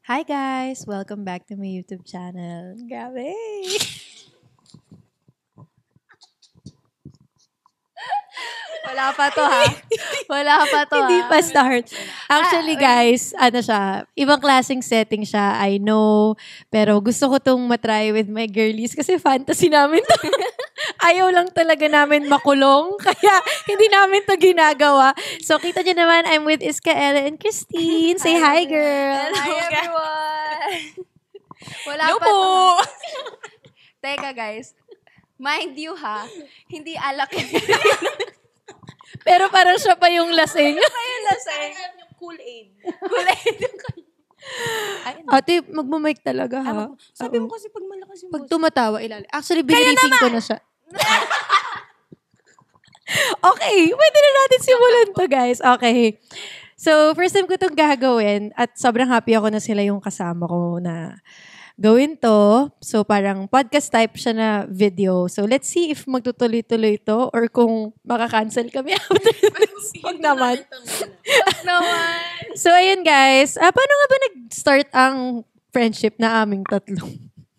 Hi guys! Welcome back to my YouTube channel. Grabe! Wala pa to ha. Wala pa to Hindi ha. pa start. Actually guys, ibang klaseng setting siya, I know. Pero gusto ko tong matry with my girlies kasi fantasy namin to. Ayaw lang talaga namin makulong. Kaya hindi namin to ginagawa. So kita nyo naman, I'm with Iska, Ella, and Christine. Say hi, girl! Hi everyone. Wala Hello pa po! to. Teka guys. Mind you ha. Hindi alak yun. Pero parang siya pa yung lasing. Ayun lasing. Yung Kool-Aid. Kulay yung Ate, magmamic talaga ha. Sabi Oo. mo kasi pag malakas yung Pag boses. tumatawa, ilalim. Actually, biniriefing ko na siya. Okay, pwede na natin simulan to, guys. Okay. So, first time ko itong gagawin at sobrang happy ako na sila yung kasama ko na gawin to. So, parang podcast type siya na video. So, let's see if magtutuloy-tuloy to or kung makakancel kami after this. Huwag naman. naman. So, ayun guys. Paano nga ba nag-start ang friendship na aming tatlo?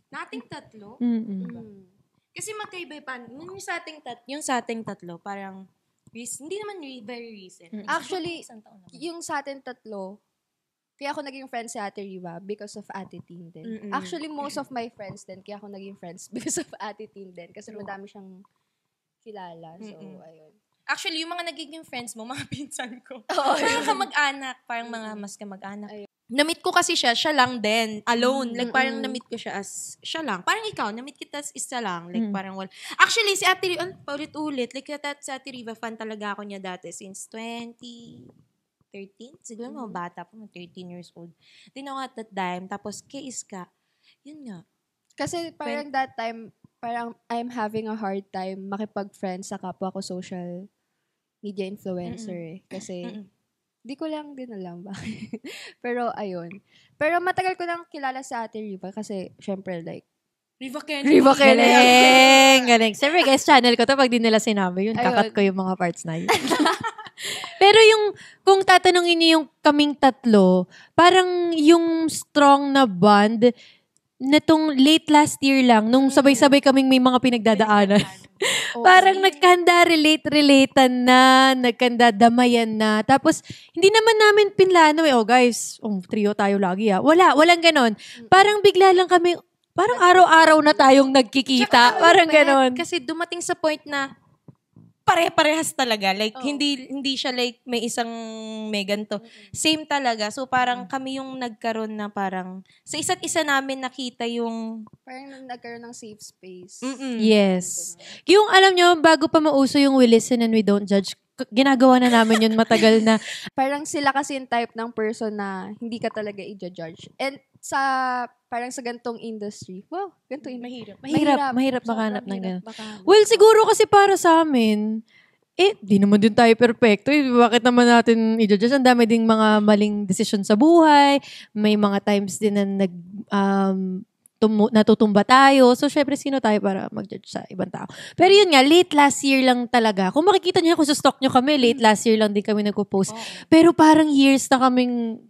Nating tatlo. Mm-mm. Kasi magkaiba pa. Yung sa ating tatlo, parang, hindi naman very recent. Actually, Isang taon naman. yung sa atin tatlo, kaya ako naging friends si Ate Riva because of Ate Tin din. Mm-mm. Actually, most of my friends din, kaya ako naging friends because of Ate Tin din. Kasi madami siyang kilala. So, Mm-mm. ayun. Actually, yung mga nagiging friends mo, mga pinsan ko. Oo, Parang kamag-anak. Parang mga mas kamag-anak. Na-meet ko kasi siya lang din. Alone. Like, parang na-meet ko siya as siya lang. Parang ikaw, na-meet kita as isa lang. Like, parang wala. Actually, si Ate Riva, paulit-ulit. Like, si Ate Riva, fan talaga ako niya dati since 2013. Siguro mga bata pa, mga 13 years old. Din ako at that time. Tapos, kay Iska, yun nga. Kasi parang that time, parang I'm having a hard time makipag-friends sa kapwa ko social media influencer. Kasi, di ko lang din alam ba. Pero, ayun. Pero matagal ko lang kilala sa Ate Riva kasi, syempre, like, Riva Kennedy. Riva Galing, galing. Siyempre, guys, channel ko to. Pag di nila sinabi yun, Ayun. kakat ko yung mga parts na yun. Pero kung tatanungin niyo yung kaming tatlo, parang yung strong na bond, netong late last year lang, nung sabay-sabay kaming may mga pinagdadaanan. Parang relate-relatan na, nagkanda-damayan na. Tapos, hindi naman namin pinlano oh guys, trio tayo lagi walang ganon. Parang bigla lang kami, parang araw-araw na tayong nagkikita. Parang ganon. Kasi dumating sa point na pare-parehas talaga. Like, hindi siya like may isang may ganito. Same talaga. So, parang kami yung nagkaroon na parang sa isa't isa namin nakita yung parang nagkaroon ng safe space. Yes. Yung alam nyo, bago pa mauso yung we listen and we don't judge, ginagawa na namin yun matagal na. Parang sila kasi yung type ng person na hindi ka talaga i-judge. And parang sa gantong industry, wow, gantong industry. Mahirap makahanap ng gano'n. Makahanap. Well, siguro kasi para sa amin, di naman din tayo perfecto. Bakit naman natin i-judge? Ang dami ding mga maling desisyon sa buhay. May mga times din na natutumba tayo. So, syempre, sino tayo para mag-judge sa ibang tao? Pero yun nga, late last year lang talaga. Kung makikita niyo kung sa stalk nyo kami, late last year lang din kami nagpo-post. Pero parang years na kaming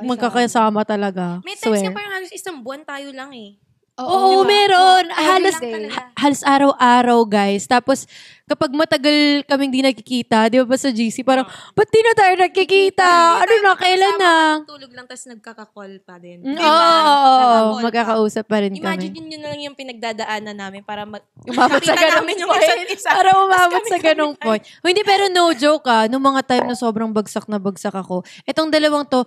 magkakasama talaga. may times Swear. na parang halos isang buwan tayo lang eh. Oo, meron. Every Halos, day. halos araw-araw, guys. Tapos, kapag matagal kaming di nakikita, di ba sa GC, parang, ba't di na tayo nakikita? Ano na, kailan na? Tulog lang, tapos nagkaka-call pa din. Oo, magkakausap pa rin Imagine kami. nyo na lang yung pinagdadaanan namin para Umabot sa makita ganung namin yung point. isa't isa. Para umabot sa ganung point. Hindi, pero no joke nung mga time na sobrang bagsak na bagsak ako, etong dalawang to,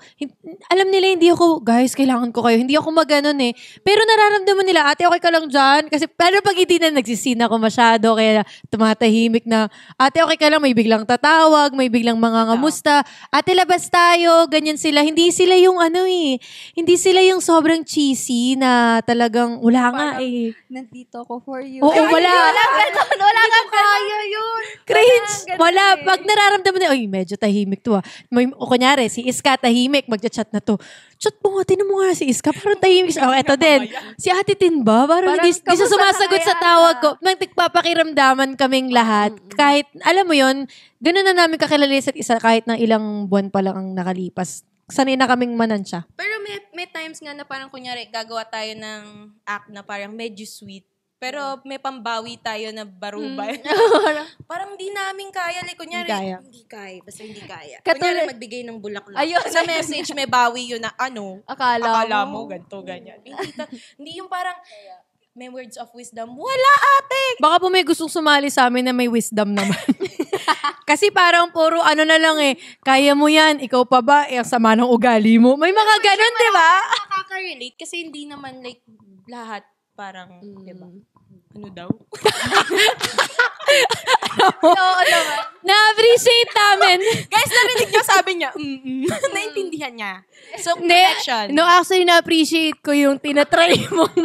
alam nila hindi ako, guys, kailangan ko kayo. Hindi ako maganon eh. Pero nararamdaman nila, ate, okay ka lang dyan? Kasi, pero pag hindi na nagsisina ako masyado, kaya tumatahimik na, ate, okay ka lang, may biglang tatawag, may biglang mga ngamusta, ate, labas tayo, ganyan sila. Hindi sila yung hindi sila yung sobrang cheesy na talagang, wala nga eh. Nandito ako for you. Oo, Ay, wala. Wala ka kaya yun. Cringe. Ganun Wala. eh. Pag nararamdaman na, medyo tahimik to o kunyari, si Iska tahimik, magchat-chat na to. Chat mo nga, tinan mo nga si Iska, parang tahimik siya. Eto din. Si Ate Tin ba? Parang hindi siya kamusta sumasagot na sa kaya tawag ka? ko. Nagpapakiramdaman kaming lahat. Kahit, alam mo yon, ganun na namin kakilala isa't isa kahit na ilang buwan pa lang ang nakalipas. Sanay na kaming manansya. Pero may times nga na parang kunyari, gagawa tayo ng act na parang medyo sweet. Pero may pambawi tayo na barubay. Parang hindi namin kaya. Like, kunyari, hindi kaya. Basta hindi kaya. Kunyari, magbigay ng bulaklak. Ayun. Sa message, may bawi yun na, akala mo, ganito, ganyan. Hindi yung parang, may words of wisdom. Wala, ate! Baka po may gustong sumali sa amin na may wisdom naman. Kasi parang puro na lang kaya mo yan, ikaw pa ba, ang sama ng ugali mo. May mga ganun, di ba? Nakaka-relate kasi hindi naman like lahat parang, di ba? Ano daw? Oo naman. Na-appreciate namin. Guys, narinig niyo, sabi niya, naintindihan niya. So, connection. No, actually, na-appreciate ko yung tinatry mong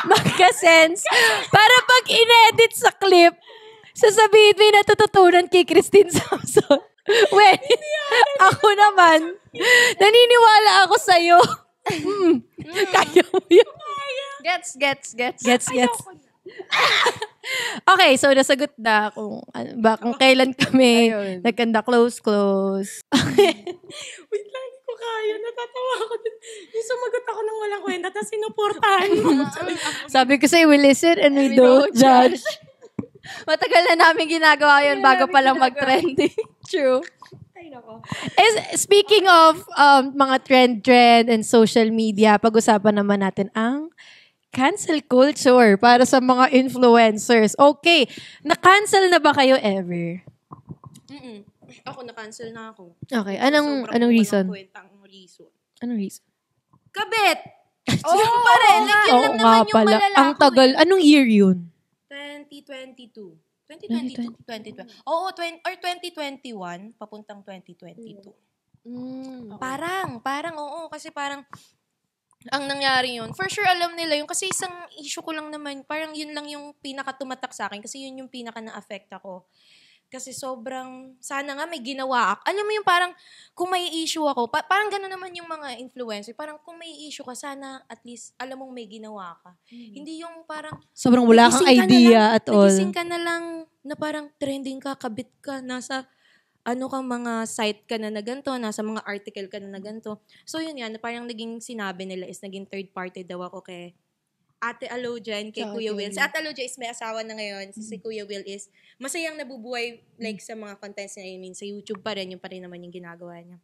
magka-sense. Para pag in-edit sa clip, sasabihin mo yung natututunan kay Christine Samson. Well, ako naman, naniniwala ako sa'yo. Kaya mo yun. Gets. Okay, so nasagot na kung kailan kami nagkanda close. Wait lang, hindi ko kaya. Natatawa ako dun. Yung sumagot ako ng walang kwenta, tapos sinuportahan mo. Sabi ko sa'yo, we listen and we don't judge. Matagal na namin ginagawa yun bago pa lang mag-trending. True. Speaking of mga trend and social media, pag-usapan naman natin ang cancel culture para sa mga influencers. Okay, na-cancel na ba kayo ever? Ako, na-cancel na ako. Okay, anong reason? Anong reason? Kabit! Pa rin. Like, yun lang naman yung malala Ang tagal. Anong year yun? 2022. 2020. Oo, or 2021, papuntang 2022. Parang, oo. Kasi parang, ang nangyari yun, for sure alam nila yun. Kasi isang issue ko lang naman, parang yun lang yung pinaka-tumatak sa akin. Kasi yun yung pinaka-na-affect ako. Kasi sobrang, sana nga may ginawa ako. Alam mo yung parang, kung may issue ako, parang gano'n naman yung mga influencer. Parang kung may issue ka, sana at least alam mong may ginawa ka. Hindi yung parang, sobrang wala kang idea at all. nagising ka na lang na parang trending ka, kabit ka, nasa mga site ka na ganito, nasa mga article ka na ganito. So yun yan, parang naging sinabi nila is naging third party daw ako kay Ate Alo dyan, kay Kuya Will. Si Ate Alo dyan is may asawa na ngayon. Si Kuya Will is masayang nabubuhay like sa mga contents niya. I mean, sa YouTube pa rin, yung pa rin naman yung ginagawa niya.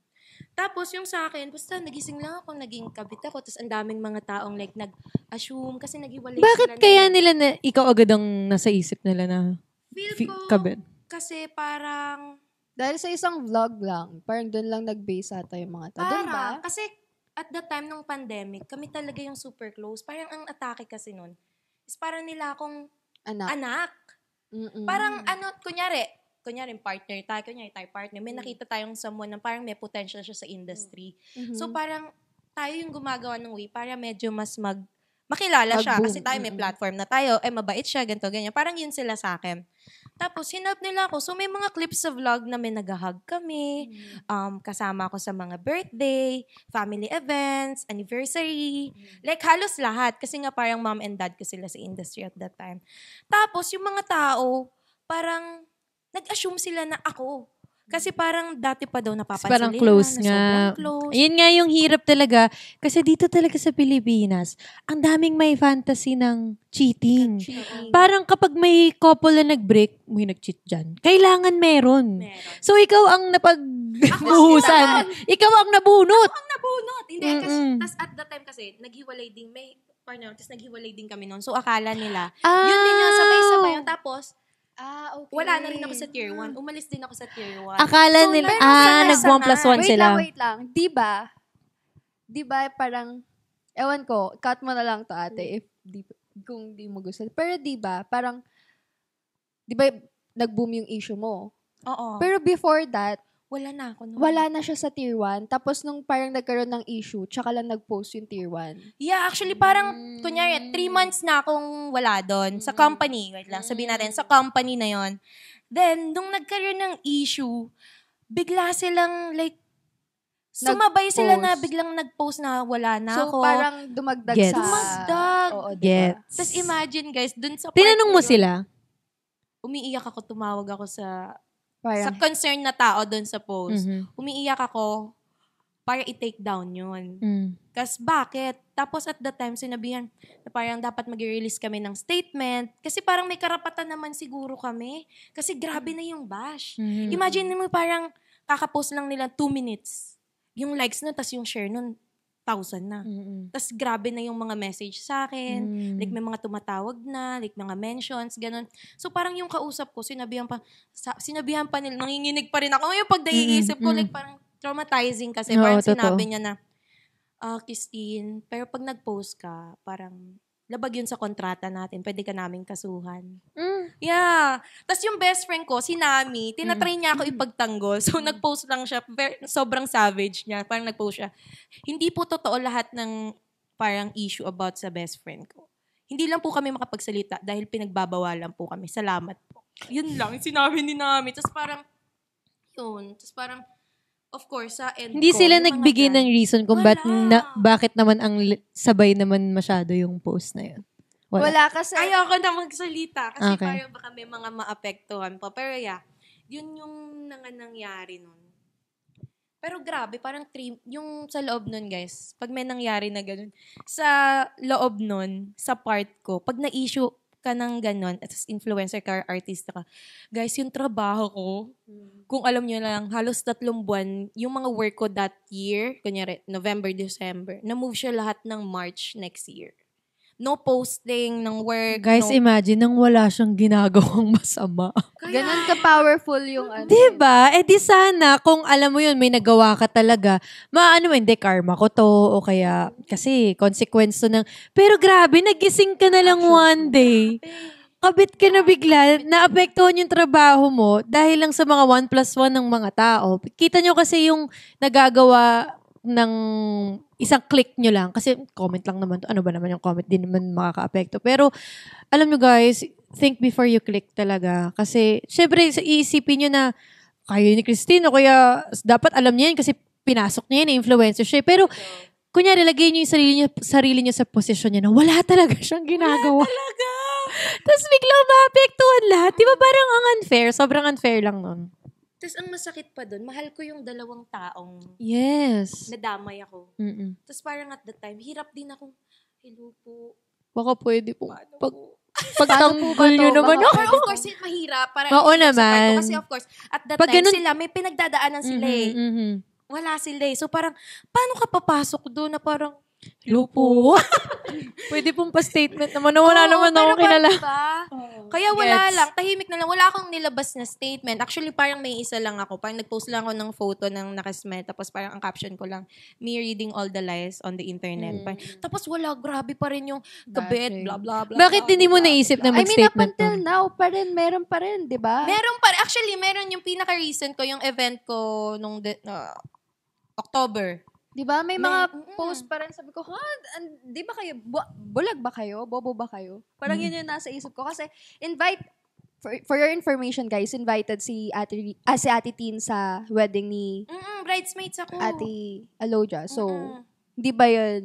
Tapos yung sa akin, basta nagising lang ako, naging kabit ako. Tapos ang daming mga taong like nag-assume kasi naghiwalay sila. Bakit kaya nila na ikaw agad ang nasa isip nila na feel ko kabit? Kasi parang dahil sa isang vlog lang, parang doon lang nag-base ata yung mga tao. Doon ba? Kasi at the time ng pandemic, kami talaga yung super close. Parang ang atake kasi nun is parang nila akong anak. Parang kunyari partner tayo, partner. May nakita tayong someone na parang may potential siya sa industry. So parang tayo yung gumagawa ng way para medyo mas makilala siya. Kasi tayo may platform na tayo. Mabait siya, ganito, ganyan. Parang yun sila sa akin. Tapos, hinap nila ako. So, may mga clips sa vlog na may nag-hug kami. Kasama ako sa mga birthday, family events, anniversary. Like, halos lahat. Kasi nga parang mom and dad ko sila sa industry at that time. Tapos, yung mga tao, parang nag-assume sila na ako. Kasi parang dati pa daw napapansin parang close nga. Close. Ayun nga yung hirap talaga. Kasi dito talaga sa Pilipinas, ang daming may fantasy ng cheating. Parang kapag may couple na nag-break, may nag-cheat dyan. Kailangan meron. So, ikaw ang napagbuhusan. Ikaw ang nabunot. Ako ang nabunot. Hindi, kasi, tas at that time kasi, naghiwalay din, may partner, tas naghiwalay din kami noon. So, akala nila, yun din yun, sabay-sabay yun. Tapos, okay. Wala na rin ako sa tier 1. Umalis din ako sa tier 1. Akala nila, nag-1 plus 1 sila. Wait lang. Di ba parang, ewan ko, cut mo na lang to ate kung di mo gusto. Pero di ba, parang, di ba, nag-boom yung issue mo? Oo. Pero before that, wala na ako. Wala na siya sa tier 1. Tapos nung parang nagkaroon ng issue, tsaka lang nag-post yung tier 1. Yeah, actually parang, kunyari, 3 months na akong wala doon. Sa company, wait lang, sabihin natin, sa company na yon. Then, nung nagkaroon ng issue, bigla silang like, sumabay sila na biglang nag-post na wala na ako. So, parang dumagdag Gets. sa... Dumagdag. Oo, diba? Gets. Tapos imagine guys, dun sa Tinanong mo sila? Umiiyak ako, tumawag ako sa Parang, concern na tao doon sa post. Umiiyak ako, para i-take down yun. Kasi bakit? Tapos at that time, sinabihan na parang dapat mag-release kami ng statement. Kasi parang may karapatan naman siguro kami. Kasi grabe na yung bash. Imagine mo parang kakapost lang nila 2 minutes. Yung likes nun, tas yung share nun, 1,000 na. Tas grabe na yung mga message sa akin. Like may mga tumatawag na, like mga mentions, ganun. So parang yung kausap ko, sinabihan pa nila, nanginginig pa rin ako. Yung pag naiisip ko, like parang traumatizing kasi. Parang sinabi niya na, Christine, pero pag nag-post ka, parang labag yun sa kontrata natin. Pwede ka naming kasuhan. Yeah. Tapos yung best friend ko, si Nami, tinatry niya ako ipagtanggol. So, nag-post lang siya. Sobrang savage niya. Parang nag-post siya. Hindi po totoo lahat ng parang issue about sa best friend ko. Hindi lang po kami makapagsalita dahil pinagbabawalan po kami. Salamat po. Yun lang. Sinabi ni Nami. Tapos parang, yun. Tapos parang, of course, sa end hindi ko, sila nagbigay ng reason kung bakit naman ang sabay naman masyado yung post na yun. Wala kasi. Ayoko na magsalita kasi parang baka may mga maapektuhan pa. Pero yeah, yun yung nangyari nun. Pero grabe, parang yung sa loob nun, guys, pag may nangyari na ganun, sa loob nun, sa part ko, pag na-issue ka ng ganon, as influencer ka, artista ka, guys, yung trabaho ko, kung alam nyo lang, halos 3 buwan, yung mga work ko that year, kunyari, November, December, na-move siya lahat ng March next year. No posting ng work. Guys, imagine nang wala siyang ginagawang masama. Ganun ka-powerful yung ano. Diba? Eh di sana, kung alam mo yun, may nagawa ka talaga, hindi, karma ko to, o kaya, kasi, consequence to ng, pero grabe, nagising ka na lang one day. Kabit ka na bigla, naapektuhan yung trabaho mo dahil lang sa mga 1+1 ng mga tao. Kita nyo kasi yung nagagawa ng isang click nyo lang. Kasi comment lang naman to. Ano ba naman yung comment? Di naman makaka-apekto. Pero, alam nyo guys, think before you click talaga. Kasi, syempre, iisipin nyo na kayo ni Christine o kaya dapat alam niya yan kasi pinasok niya yan, influencer siya. Pero, kunyari, lagay nyo yung sarili nyo sa posisyon niya na wala talaga siyang ginagawa. Wala talaga! Tapos biglang maapektuhan lahat. Di ba parang ang unfair? Sobrang unfair lang nun. Tapos ang masakit pa doon, mahal ko yung 2 taong nadamay ako. Tapos parang at that time, hirap din ako, hello po. Baka pwede po. Pagtanggol nyo naman ako. Of course, mahirap. Oo naman. Kasi of course, at that time sila, may pinagdadaanan sila Wala sila So parang, paano ka papasok doon na parang, hello po. Pwede pong pa-statement naman na wala naman ako kilala. Kaya wala lang. Tahimik na lang. Wala akong nilabas na statement. Actually, parang may isa lang ako. Parang nag-post lang ako ng photo ng nakasmet. Tapos parang ang caption ko lang, me reading all the lies on the internet. Tapos wala, grabe pa rin yung kabit, blah, blah, blah. Bakit hindi mo naisip na mag-statement? up until now, meron pa rin, di ba? Meron pa rin. Actually, meron yung pinaka-recent ko, yung event ko nung October. Di ba? May mga post pa rin. Sabi ko, di ba kayo, bulag ba kayo? Bobo ba kayo? Parang yun yung nasa isip ko. Kasi, for your information, guys, invited si Ate Tin sa wedding ni bridesmaids ako. Ate Aloja. So, di ba yun?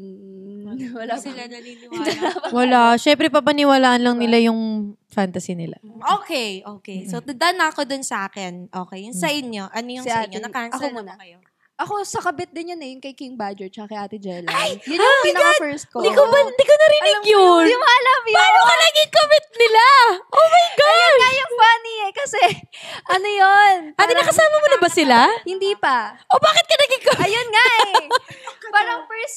Wala sila naniniwala. Wala. Syempre, papaniwalaan lang nila yung fantasy nila. Okay. So, done ako dun sa akin. Okay. Yung sa inyo. Ano yung sa inyo? Na-cancel na kayo? Ako, sa kabit din yun yung kay King Badger tsaka kay Ate Jella. Yun yung pinaka-first ko. Hindi ko narinig yun. Di mo alam yun. Paano ka naging kabit nila? Oh my God! Ayun nga yung funny kasi, ano yun? Ate, nakasama mo na ba sila? Hindi pa. O bakit ka naging kabit? Ayun nga Parang first,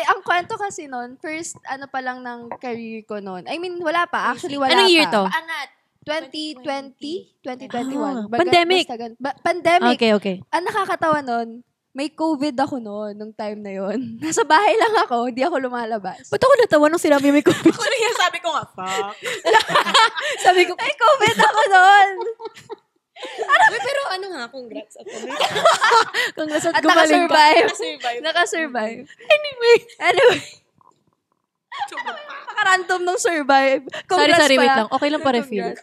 ang kwento kasi nun, first pa lang ng career ko nun. I mean, wala pa. Actually, wala pa. Anong year to? Paangat. 2020? 2021. Pandemic. Pandemic. Okay. Ang nakakatawa nun, may COVID ako noon, nung time na yon. Nasa bahay lang ako, hindi ako lumalabas. Ba't ako natawa nung sinabi may COVID? Ano yung sabi ko nga, fuck. Sabi ko, may COVID ako noon. Pero ano nga, congrats ako. Congrats at At gumaling ka. Nakasurvive. Anyway. Naka-random nung survive. Congrats Sorry, wait pala. lang. Okay lang pa refill.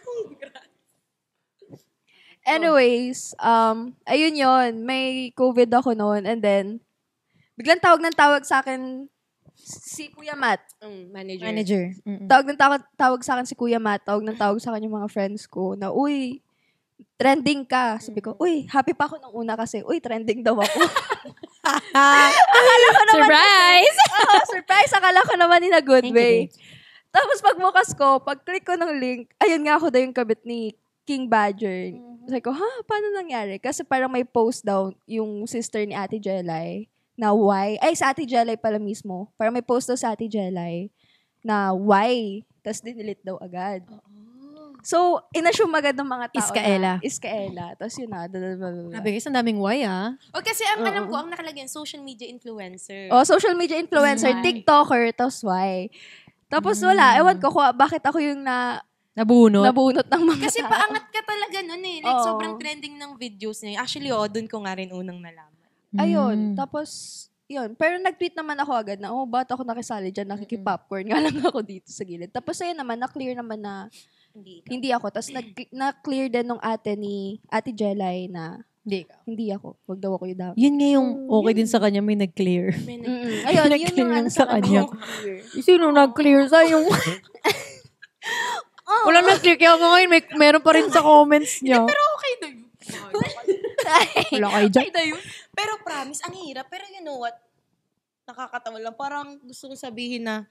Anyways, ayun yon, may COVID ako noon and then, biglang tawag sa akin si Kuya Matt. Manager. Tawag sa akin si Kuya Matt, tawag sa akin yung mga friends ko na, uy, trending ka. Sabi ko, uy, happy pa ako nung una kasi, uy, trending daw ako. Surprise! Surprise! Akala ko naman in a good way. Tapos pagbukas ko, pag-click ko ng link, ayun nga ako daw yung kabit ni King Badger. Sabi ko, paano nangyari? Kasi parang may post daw yung sister ni Ate Jelay na why. Ay, sa Ate Jelay pala mismo. Parang may post daw sa Ate Jelay na why. Tapos dinilit daw agad. So, inassume agad ng mga tao Iskaela. Tapos yun na. Sabi guys, ang daming why O kasi ang alam ko, ang nakalagay, social media influencer. Social media influencer, TikToker, tapos why. Tapos wala, ewan ko bakit ako yung nabunot ng mga kasi paangat ka talaga nun eh. Like, sobrang trending ng videos niya. Actually, dun ko nga rin unang nalaman. Ayun. Tapos, yun. Pero nag-tweet naman ako agad na, ba't ako nakisali dyan? Nakikipopcorn nga lang ako dito sa gilid. Tapos, ayun naman, na-clear naman na hindi ako. Tapos, na-clear din nung ate ni Ate Jelay na hindi ako. Wag daw ako yung dapat. Yun nga yung okay din sa kanya, may nag-clear. Ayun, yun yung ano sa kanya. Sino nag-clear sa'yo? Walang nag-clear. Kaya ngayon, meron pa rin sa comments niya. Pero okay na yun. Wala kayo dyan. Okay na yun. Pero promise, ang hirap. Pero you know what? Nakakatawa lang. Parang gusto ko sabihin na,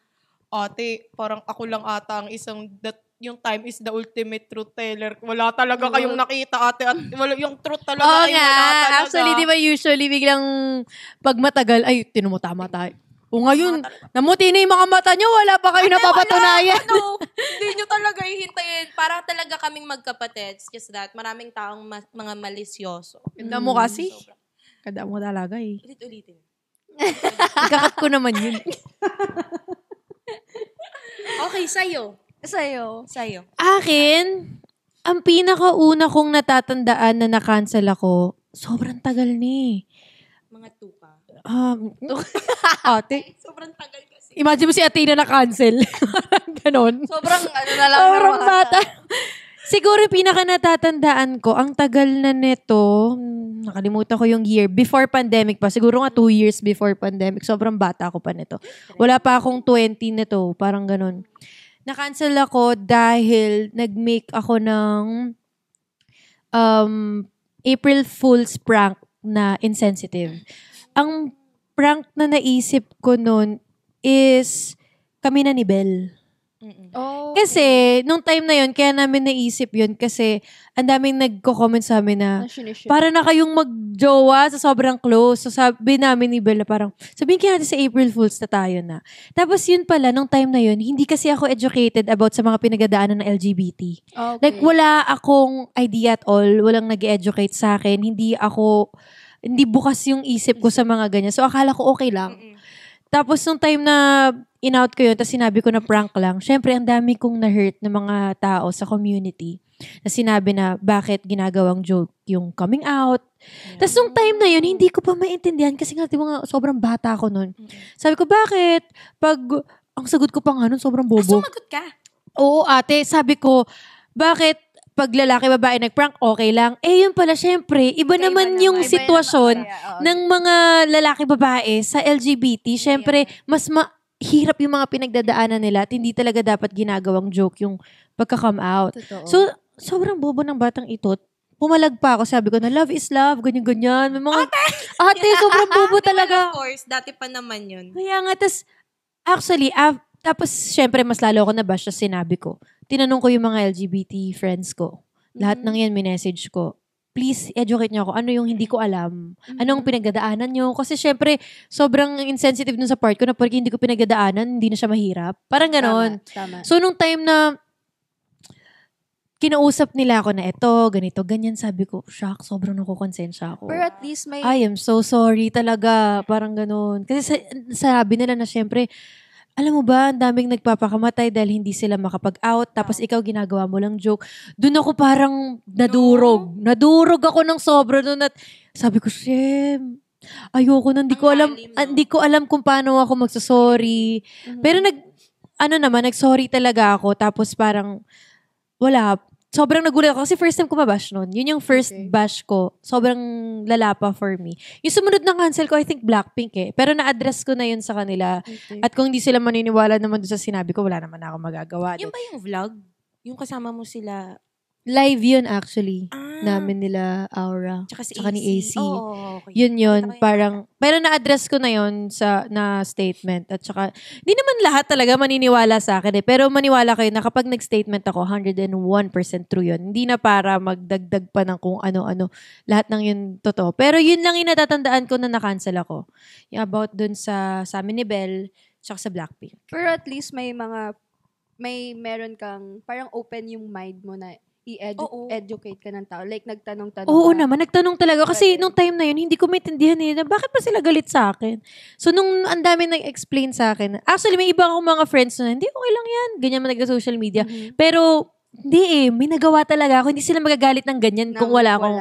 ate, parang ako lang ata ang isang, yung time is the ultimate truth teller. Wala talaga kayong nakita, ate. At yung truth talaga ay wala talaga. Actually, di ba usually biglang pag matagal, ay, tinamo tama tayo. O ngayon, namuti na yung mga mata nyo, wala pa kayo napapatunayan. Hindi nyo talaga ihintayin. Para talaga kaming magkapatid. It's just that, maraming taong mga malisyoso. Ganda mo kasi. Ganda mo talaga eh. Ulit-ulitin. Ikakat ko naman yun. Okay, sa'yo. Akin, ang pinakauna kong natatandaan na na-cancel ako, sobrang tagal ni. Mga tuka. Ate. Sobrang tagal kasi. Imagine mo si Athena na-cancel. Ganon. Sobrang na lang. Sobrang bata. Siguro pinaka natatandaan ko, ang tagal na nito, nakalimutan ko yung year, before pandemic pa. Siguro nga 2 years before pandemic. Sobrang bata ako pa nito. Wala pa akong 20 nito. Parang ganon. Na-cancel ako dahil nag-make ako ng April Fool's prank na insensitive. Ang prank na naisip ko nun is kami na ni Belle. Kasi, nung time na yun, kaya namin naisip yun kasi ang daming nagko-comment sa amin na para na kayong magjowa sa sobrang close. So, sabi namin ni Belle na parang, sabihin kaya natin sa April Fools na tayo na. Tapos yun pala, nung time na yun, hindi kasi ako educated about sa mga pinagdadaanan ng LGBT. Okay. Like, wala akong idea at all. Walang nag-educate sa akin. Hindi bukas yung isip ko sa mga ganyan. So, akala ko okay lang. Tapos, nung time na in-out ko yun, tapos sinabi ko na prank lang, syempre, ang dami kong na-hurt ng mga tao sa community na sinabi na bakit ginagawang joke yung coming out. Yeah. Tapos, nung time na yun, hindi ko pa maintindihan kasi nga, sobrang bata ko nun. Sabi ko, bakit? Ang sagot ko pa nga nun, sobrang bobo. Sumagot ka? Oo, ate. Sabi ko, bakit? Pag lalaki, babae nag-prank, okay lang. Yun pala, syempre, iba naman yung sitwasyon ng mga lalaki, babae sa LGBT. Syempre, mas hirap yung mga pinagdadaanan nila at hindi talaga dapat ginagawang joke yung pagka-come out. Totoo. So, sobrang bobo ng batang ito. Pumalag pa ako, sabi ko na, love is love, ganyan-ganyan. Ate, sobrang bobo talaga. Of course, dati pa naman yun. Kaya nga, tapos, syempre, mas lalo ako nabash sa sinabi ko. Tinanong ko yung mga LGBT friends ko. Lahat ng yan, minessage ko. Please, educate niyo ako. Ano yung hindi ko alam? Anong pinagdadaanan niyo? Kasi syempre, sobrang insensitive nun sa part ko na pag hindi ko pinagdadaanan, hindi na siya mahirap. Parang ganon. Tama. So, nung time na kinausap nila ako na ito, ganito, ganyan, sabi ko, shock, sobrang nakukonsensya ako. Pero at least may... I am so sorry talaga. Parang ganon. Kasi sabi nila na syempre, alam mo ba, ang daming nagpapakamatay dahil hindi sila makapag-out, tapos ikaw ginagawa mo lang joke. Doon ako parang nadurog. No? Nadurog ako ng sobra doon at sabi ko, Shem, ayoko na, hindi ko alam kung paano ako magsasorry. Pero nag-sorry talaga ako, tapos parang, wala, sobrang nagulat ako kasi first time ko mabash nun. Yun yung first bash ko. Sobrang lala pa for me. Yung sumunod na cancel ko, I think Blackpink eh. Pero na-address ko na yun sa kanila. Okay. At kung hindi sila maniniwala naman doon sa sinabi ko, wala naman ako magagawa. Yung ba yung vlog? Yung kasama mo sila Live yun actually. Namin nila Aura. Tsaka ni AC. Okay. Yun. Parang, pero na-address ko na yun na statement. At saka, di naman lahat talaga maniniwala sa akin eh. Pero maniwala kayo na kapag nag-statement ako, 101% true yun. Hindi na para magdagdag pa ng kung ano-ano. Lahat ng yun totoo. Pero yun lang yung natatandaan ko na na-cancel ako. Yung about dun sa amin ni Belle, tsaka sa Blackpink. Pero at least meron kang, parang open yung mind mo na i-educate ka ng tao. Like, nagtanong-tanong Oo ka. naman, nagtanong talaga. Kasi nung time na yun, hindi ko maintindihan na bakit pa sila galit sa akin. So, nung ang dami nag-explain sa akin, actually, may iba akong mga friends na, hindi, okay lang yan. Ganyan man nag-social media. Pero, hindi may nagawa talaga ako. Hindi sila magagalit ng ganyan kung wala akong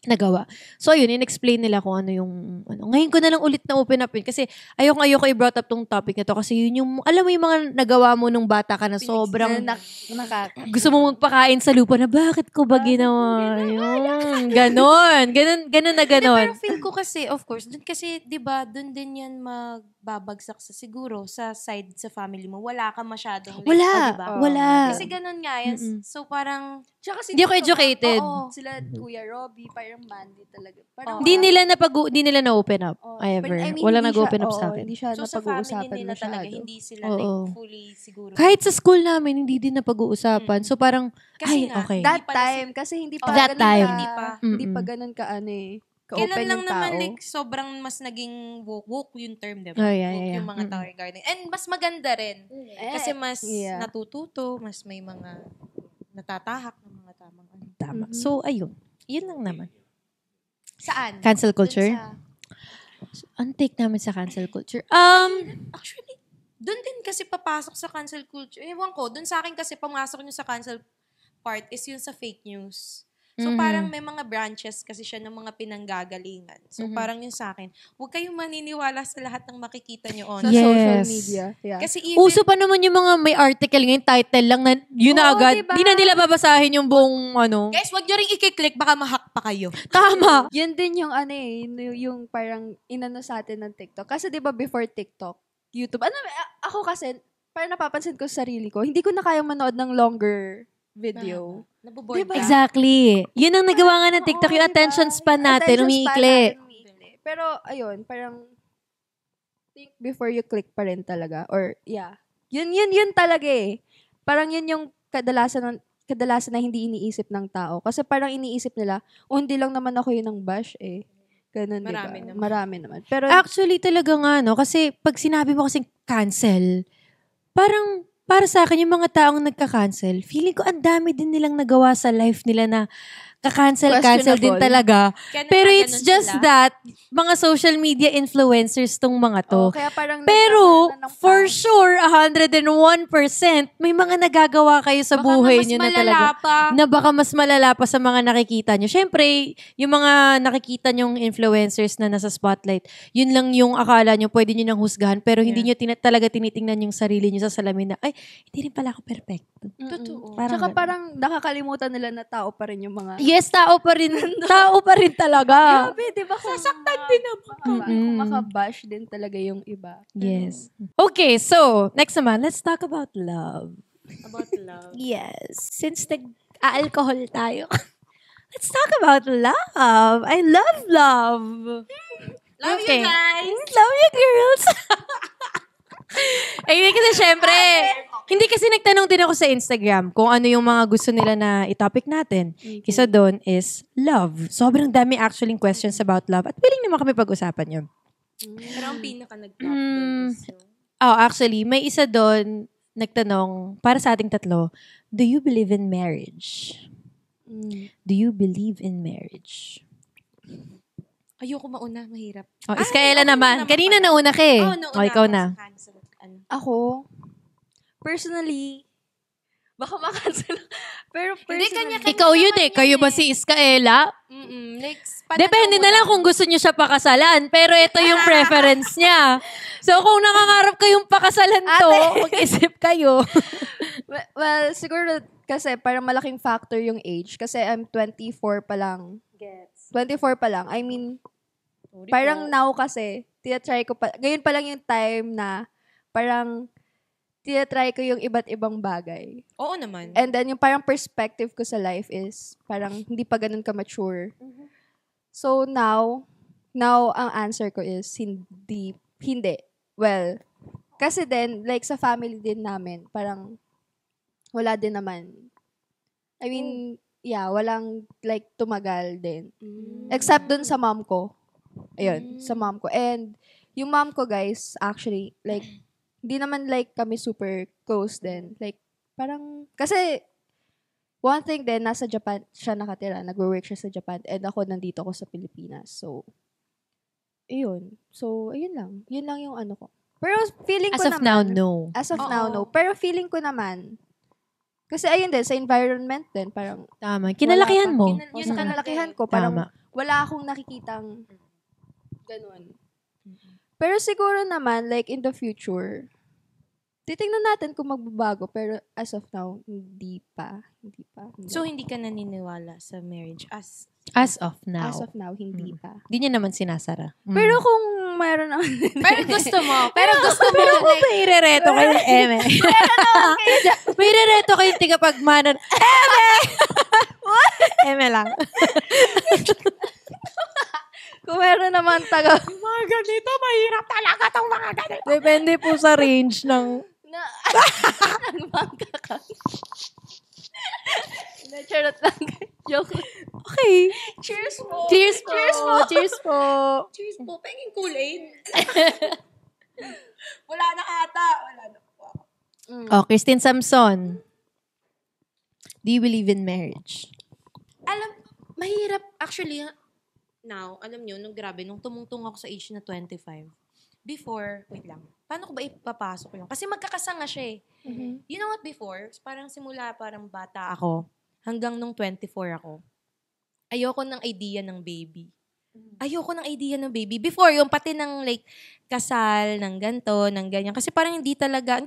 nagawa. So, ayun, in-explain nila kung ano yung, Ngayon ko na lang ulit na open up yun. Kasi, ayoko i-brought up tong topic na to. Kasi yun yung, alam mo yung mga nagawa mo nung bata ka na sobrang, gusto mo magpakain sa lupa na, bakit ko ba ginawa yun? Ganon na ganon. Pero feel ko kasi, of course, dun kasi, di ba, dun din yan magbabagsak siguro sa side sa family mo. Wala ka masyadong. Wala. Kasi ganon nga yan. So, parang, hindi ako educated. Sila Kuya Robbie, parang Mandy talaga. Parang Hindi nila na-open up. Ever. Wala nag-open up sa akin. Hindi siya so sa family nila talaga, masyado. hindi sila like fully siguro. Kahit sa school namin, hindi din napag-uusapan. So parang, kasi okay. That time, kasi hindi pa That time. Hindi pa ganun ka ka-open Kailan lang yung tao. naman like sobrang mas naging woke yung term, diba? Woke yung mga tao regarding. And mas maganda rin. Kasi mas natututo, mas may mga natatahak ng mga tamang ano. Tama. So, ayun. Yun lang naman. Saan? Cancel culture? Ang take namin sa cancel culture. Actually, doon din kasi papasok sa cancel culture. Ewan ko, doon sa akin kasi pumasok nyo sa cancel part is yung sa fake news. So, parang may mga branches kasi siya ng mga pinanggagalingan. So, parang yun sa akin, huwag kayong maniniwala sa lahat ng makikita nyo Sa social media. Yeah. Kasi even, uso pa naman yung mga may article ngayon, title lang na yun na agad. Diba? Di na nila babasahin yung buong guys, wag nyo rin i-click, baka ma-hack pa kayo. Tama. Yan din yung yung parang inano sa atin ng TikTok. Kasi 'di ba before TikTok, YouTube. Ako kasi parang napapansin ko sa sarili ko, hindi ko na kayang manood ng longer video. Naboboard Diba? ka. Exactly. Yun ang nagawa nga ng TikTok, yung attention span natin, umiikli. Pero ayun, parang think before you click pa rin talaga. Or Yun talaga eh. Parang yun yung kadalasan na hindi iniisip ng tao. Kasi parang iniisip nila, hindi lang naman ako yun ng bash eh. Ganun, Marami naman. Pero, actually, talaga nga, no? Kasi pag sinabi mo kasing cancel, parang para sa akin, yung mga taong nagka-cancel, feeling ko ang dami din nilang nagawa sa life nila na ka-cancel din talaga. Pero it's just that, mga social media influencers tong mga to. kaya parang pero, for sure, 101%, may mga nagagawa kayo sa buhay nyo na talaga. Na baka mas malala pa sa mga nakikita nyo. Siyempre, yung mga nakikita nyong influencers na nasa spotlight, yun lang yung akala nyo, pwede nyo nang husgahan, pero hindi nyo talaga tinitingnan yung sarili nyo sa salamin na, ay, hindi rin pala ako perfecto. Totoo. Tsaka parang nakakalimutan nila na tao pa rin yung mga... Yes, tao pa rin talaga. Grabe, di ba? Sasaktan din naman. Kung makabash din talaga yung iba. Yes. Okay, so, next naman, let's talk about love. About love. Yes. Since nag-alcohol tayo, let's talk about love. I love love. Love you guys. Love you girls. Ay, kasi syempre, hindi kasi nagtanong din ako sa Instagram kung ano yung mga gusto nila na i-topic natin. Isa doon is love. Sobrang dami actually questions about love at willing naman kami pag-usapan yun. Pero ang pinaka nag-top doon is actually, may isa doon nagtanong para sa ating tatlo, do you believe in marriage? Do you believe in marriage? Ayoko mauna, mahirap. Iskaela naman. Kanina nauna ka eh. Ikaw na. Ako, personally, baka makancel. Pero personally, ikaw yun eh. Kayo ba si Iskaela? Like, Depende na lang kung gusto niyo siya pakasalan. Pero ito yung preference niya. So, kung nangangarap kayong pakasalan to, mag-isip kayo. well, siguro kasi parang malaking factor yung age. Kasi I'm 24 pa lang. 24 pa lang. I mean, parang now kasi, tinatry ko pa, ngayon pa lang yung time na parang tinatry ko yung iba't ibang bagay. Oo naman. And then, yung parang perspective ko sa life is, parang hindi pa ganun ka-mature. So, now, ang answer ko is, hindi. Well, kasi din, like, sa family din namin, parang, wala din naman. I mean, walang, like, tumagal din. Except dun sa mom ko. Ayun, sa mom ko. And, yung mom ko, guys, actually, like, hindi naman, like, kami super close din. Like, parang, kasi, one thing din, nasa Japan siya nakatira. Nag-work siya sa Japan. And ako, nandito ako sa Pilipinas. So, ayun. So, ayun lang. Yun lang yung ano ko. Pero, feeling ko naman. As of now, no. As of now, no. Pero, feeling ko naman, kasi ayun din, sa environment din, parang, Tama. Kinalakihan mo. Yung sa kinalakihan ko, parang, Tama. wala akong nakikitang ganun. Pero siguro naman, like, in the future, titingnan natin kung magbabago. Pero, as of now, hindi pa. So, hindi ka naniniwala sa marriage As of now. As of now, hindi pa. Hindi niya naman sinasara. Pero kung mayroon naman. Pero gusto mo. Pero Kung may irereto kayo ni Eme. May irereto kayo tigapagmanan. Eme! Eme lang. Kung meron naman mga ganito, mahirap talaga tong mga ganito. Depende po sa range ng... Nagmangka ka. Charot lang. Joke. Okay. Cheers po. Cheers po. Cheers po. Cheers po. Penging Kool-Aid. Wala na ata. Wala na po. Oh, Christine Samson. Do you believe in marriage? Mahirap. Actually, now, alam nyo, nung tumungtong ako sa age na 25, before, wait lang, paano ko ba ipapasok yun? Kasi magkakasanga siya eh. You know what, before, parang simula, parang bata ako, hanggang nung 24 ako, ayoko ng idea ng baby. Before, yung pati ng like, kasal, ng ganto, ng ganyan. Kasi parang hindi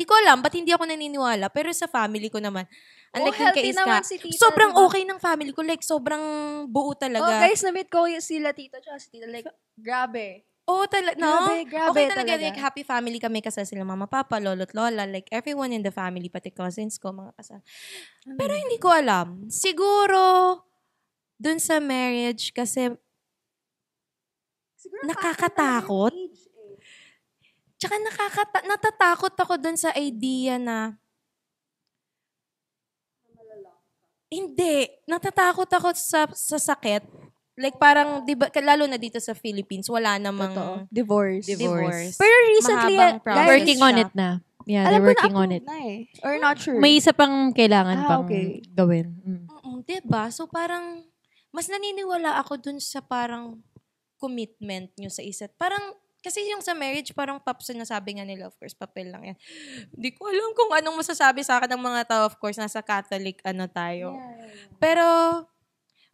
ko alam, ba't hindi ako naniniwala. Pero sa family ko naman, healthy naman si tita. sobrang diba? okay ng family ko. Like, sobrang buo talaga. Guys, na-meet ko sila tita tsaka si tita. Like, grabe. Oo, talaga. No? Grabe Okay talaga. Like, happy family kami. Kasal sila mama, papa, lolo't lola. Like, everyone in the family, pati cousins ko, mga kasal. Pero hindi ko alam. Siguro, dun sa marriage, kasi siguro nakakatakot. Tsaka natatakot ako dun sa idea na hindi. Natatakot ako sa sakit. Like parang, di ba, lalo na dito sa Philippines, wala namang Divorce. Pero recently, guys, working on it na. Yeah, they're working on it. Na eh. Or not sure. May isa pang kailangan pang okay. gawin. Diba? So parang, mas naniniwala ako dun sa parang commitment nyo sa isa't. Parang, kasi yung sa marriage, parang paps na sabi nga nila, of course, papel lang yan. Hindi ko alam kung anong masasabi sa akin ng mga tao, of course, nasa Catholic tayo. Yeah. Pero,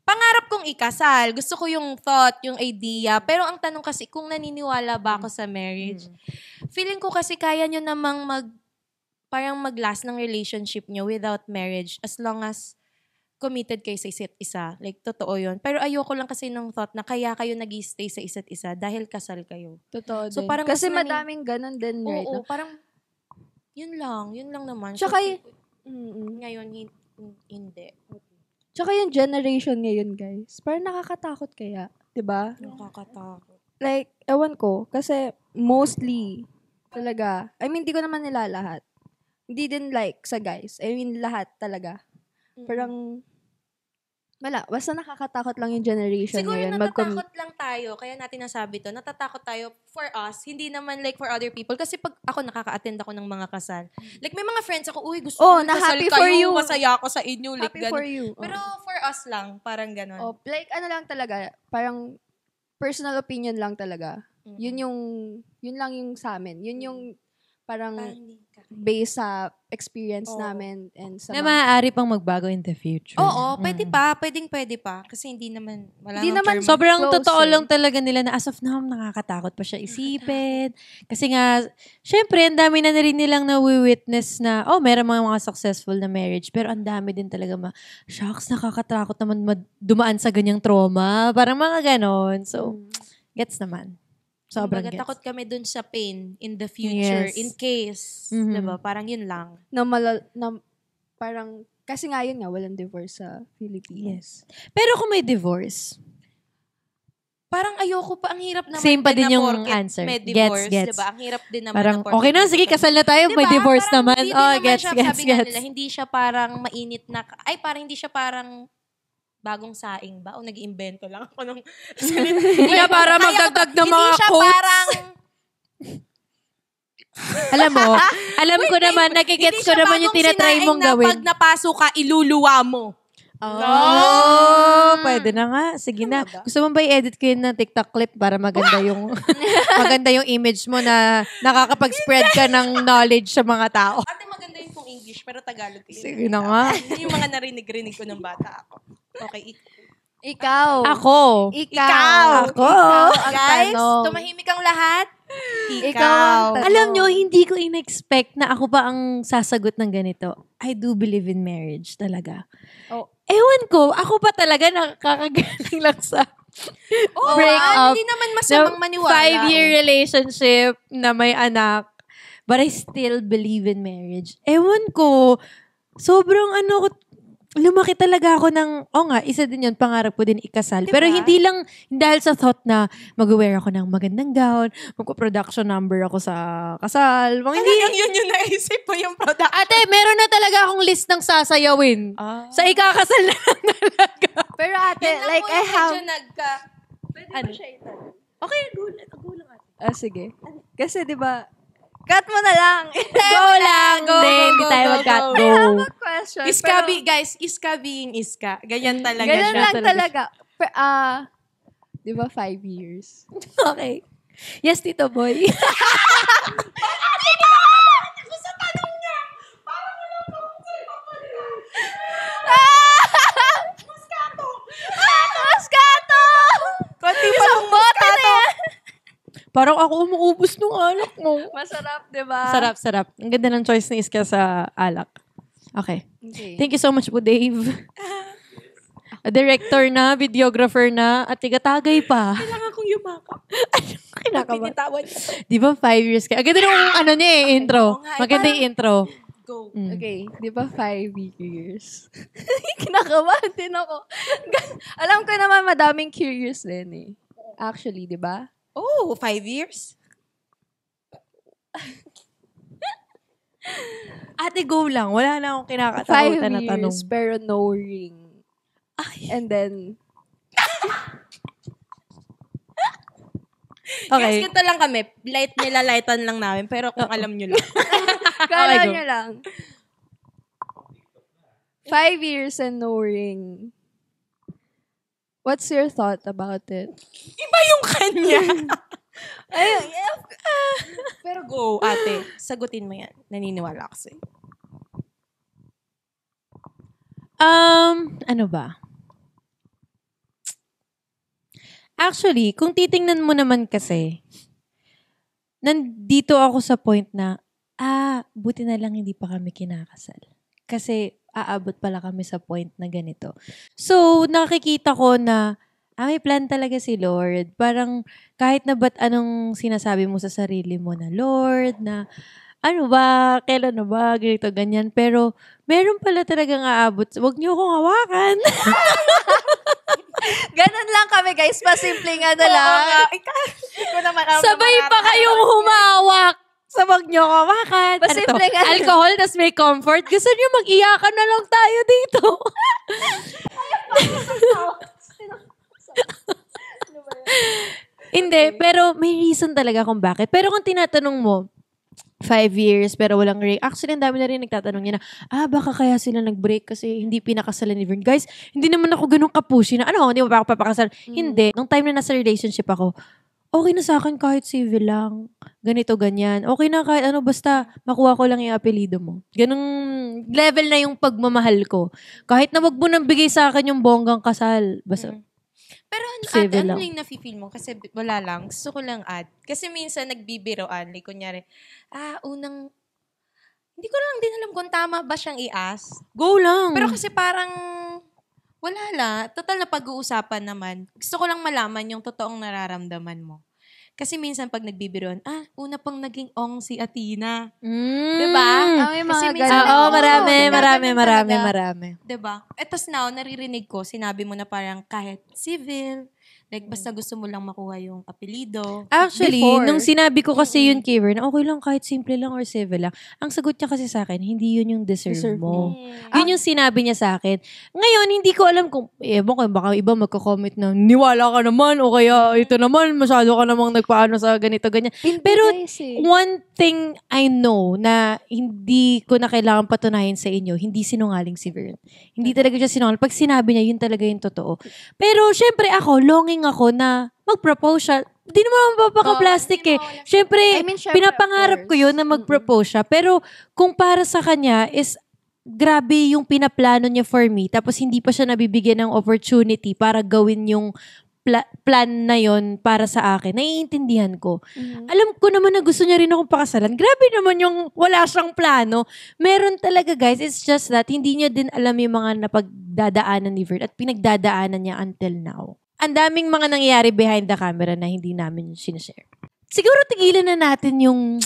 pangarap kong ikasal. Gusto ko yung thought, yung idea. Pero ang tanong kasi, kung naniniwala ba ako sa marriage? Feeling ko kasi kaya nyo namang parang mag-last ng relationship nyo without marriage as long as committed kayo sa isa't isa. Like, totoo yun. Pero ayoko lang kasi ng thought na kaya kayo nag-stay sa isa't isa dahil kasal kayo. Totoo so, din. Parang kasi madaming ganun din. Right? Oo, parang, yun lang naman. Tsaka ngayon, hindi. Tsaka yung generation ngayon, guys, parang nakakatakot kaya. Diba? Nakakatakot. Like, ewan ko, kasi mostly, talaga, I mean, di ko naman nila lahat. Hindi din like sa guys. I mean, lahat talaga. Parang, wala. Basta nakakatakot lang yung generation siguro ngayon. natatakot lang tayo. Kaya natin nasabi to. Natatakot tayo for us. Hindi naman like for other people. Kasi pag ako nakaka-attend ako ng mga kasal. Like may mga friends ako, uy, gusto ko na kasal happy kayo. for you. Masaya ako sa inyo. Like, happy for you. Pero for us lang. Parang ganon. Like ano lang talaga. Parang personal opinion lang talaga. Yun lang yung sa amin. Yun yung parang based sa experience namin and sa na maaari pang magbago in the future. Oo, pwede pa. Pwede pa. Kasi hindi naman, wala hindi naman sobrang totoo lang talaga nila na as of now, nakakatakot pa siya isipin. Kasi nga, syempre, ang dami na rin nilang na-witness na, meron mga successful na marriage, pero ang dami din talaga shocks, nakakatakot naman dumaan sa ganyang trauma. Parang mga ganon. So, gets naman. Sobrang Kumbaga, gets. takot kami dun sa pain in the future, Yes. in case. Mhm. Diba? Parang yun lang. Parang, kasi nga yun nga, walang divorce sa Philippines. Pero kung may divorce, Parang ayoko pa, ang hirap naman same pa din na yung porket answer. may divorce, Gets. diba? Ang hirap din naman parang, na porket okay na, may sige, divorce. kasal na tayo, may Diba? divorce Parang naman. hindi din Oh, naman gets, siya, gets, sabi nga gets. nila, hindi siya parang mainit na, parang hindi siya parang bagong saing ba? O nag-iimbento lang ako ng salita. Hindi na para magdagdag ng mga Hindi siya quotes. parang, alam ko naman, nagigets ko naman yung tinatry mong gawin. Pag napasok ka, iluluwa mo. Oh, pwede na nga. Sige na. Talaga? Gusto mo ba i-edit ko yun ng TikTok clip para maganda yung maganda yung image mo na nakakapag-spread ka ng knowledge sa mga tao? Ate, maganda yung kung English, pero Tagalog yun. Sige na nga. Yung mga narinig-rinig ko ng bata ako. Okay, Ikaw. Ako. Ikaw. Ako. Ang guys, tanong. tumahimik ang lahat. Ikaw ang tanong. Alam nyo, hindi ko in-expect na ako pa ang sasagot ng ganito. I do believe in marriage talaga. Oh. Ewan ko, ako pa talaga nakakagaling lang sa break up. Hindi naman masamang maniwala. 5-year relationship na may anak. But I still believe in marriage. Ewan ko, sobrang lumaki talaga ako ng, isa din yun, pangarap ko din ikasal. Diba? Pero hindi lang dahil sa thought na mag-wear ako ng magandang gown, magpo-production number ako sa kasal. Hindi Talagang yun yung naisip mo yung product. Ate, meron na talaga akong list ng sasayawin. Sa ikakasal na lang talaga. Pero ate, like I have... Pwede ba siya itanong? Okay, go lang ate. Sige. Kasi di ba cut mo na lang. Go lang. Hindi tayo mag-cut. I have a question. Iska, guys, iska being iska. Ganyan talaga Ganun siya. lang talaga. Di ba 5 years? Okay. Yes, Tito Boy. Moscato! Konti pa ng Moscato. Parang ako umuubos nung alak mo. Masarap, di ba? Sarap. Ang ganda ng choice ni Iska sa alak. Okay. Okay. Thank you so much po, Dave. A director na, videographer na, at tigatagay pa. Kailangan kong yumakap. Kinakabahan. Pinitawan niya. Di ba 5 years ka? Ang ganda nung intro. Oo nga, Maganda yung intro. Go. Okay, di ba 5 years? Kinakabahan din ako. Alam ko naman madaming curious din eh. Actually, di ba? Oh, 5 years? Ate, go lang. Wala na akong kinakatakutan 5 na tanong. years, pero no ring. And then, Okay. Guys, ganito lang kami. Nilalightan lang namin, pero kung alam nyo lang. kala go. nyo lang. 5 years and no ring. What's your thought about it? Iba yung kanya. Ayun, pero go, ate. Sagutin mo yan. Naniniwala ako sa'yo. Ano ba? Actually, kung titingnan mo naman kasi, nandito ako sa point na, buti na lang hindi pa kami kinakasal. Kasi, aabot pala kami sa point na ganito. So, nakikita ko na, may plan talaga si Lord. Parang, kahit na ba't anong sinasabi mo sa sarili mo na, Lord, na, ano ba, kailan na ba, ganito, ganyan. Pero, meron pala talagang aabot. Huwag niyo akong hawakan. Ganun lang kami, guys. Pasimpleng ano lang. Ikaw naman. Sabay pa kayong humawak. Sa wag niyo ako hawakan. Pasimple nga. Alcohol, tas may comfort. Gusto niyo mag-iyakan na lang tayo dito. Hindi, pero may reason talaga kung bakit. Pero kung tinatanong mo, 5 years, pero walang ring. Actually, ang dami na rin nagtatanong niya na, baka kaya sila nag-break kasi hindi pinakasalan ni Vern. Guys, hindi naman ako ganun kapushi na, hindi mo ba ako papakasal? Hindi. Nung time na nasa relationship ako, okay na sa akin kahit civil lang. Ganito, ganyan. Okay na kahit basta makuha ko lang yung apelido mo. Ganung level na yung pagmamahal ko. Kahit na wag mo nang bigay sa akin yung bonggang kasal. Basta, Pero Civil ano lang. yung nafe-feel mo? Kasi wala lang. Gusto ko lang add. Kasi minsan nagbibiroan. Like, kunyari, hindi ko lang din alam kung tama ba siyang i-ask. go lang. Pero kasi parang, wala la. Total na pag-uusapan naman. Gusto ko lang malaman yung totoong nararamdaman mo. Kasi minsan pag nagbibiruan, una pang naging ong si Athena. Mm. Diba? May Kasi mga minsan, ganun. Marami. Diba? Tapos now, naririnig ko, sinabi mo na parang kahit civil, like basta gusto mo lang makuha yung apelido. Actually, Before. nung sinabi ko kasi yun, Kiver, na okay lang kahit simple lang or civil lang, ang sagot niya kasi sa akin, hindi yun yung deserve mo. Yun yung sinabi niya sa akin. Ngayon, hindi ko alam kung, baka iba magko-comment na, niwala ka naman, o kaya ito naman, masyado ka namang nagpaano sa ganito, ganyan. Pero, one thing I know na hindi ko na kailangan patunayan sa inyo, hindi sinungaling si Vern. Hindi talaga siya sinungaling. Pag sinabi niya, yun talaga yung totoo. Pero, syempre ako, longing ako na mag-propose siya. Hindi naman mapapaka-plastic Syempre, pinapangarap ko yun na mag-propose siya. Pero, kung para sa kanya is, grabe yung pinaplano niya for me. Tapos, hindi pa siya nabibigyan ng opportunity para gawin yung plan na yon para sa akin. Naiintindihan ko. Alam ko naman na gusto niya rin akong pakasalan. Grabe naman yung wala siyang plano. Meron talaga, guys. It's just that hindi niya din alam yung mga napagdadaanan ni Vern at pinagdadaanan niya until now. Ang daming mga nangyayari behind the camera na hindi namin sinashare. Siguro tigilan na natin yung,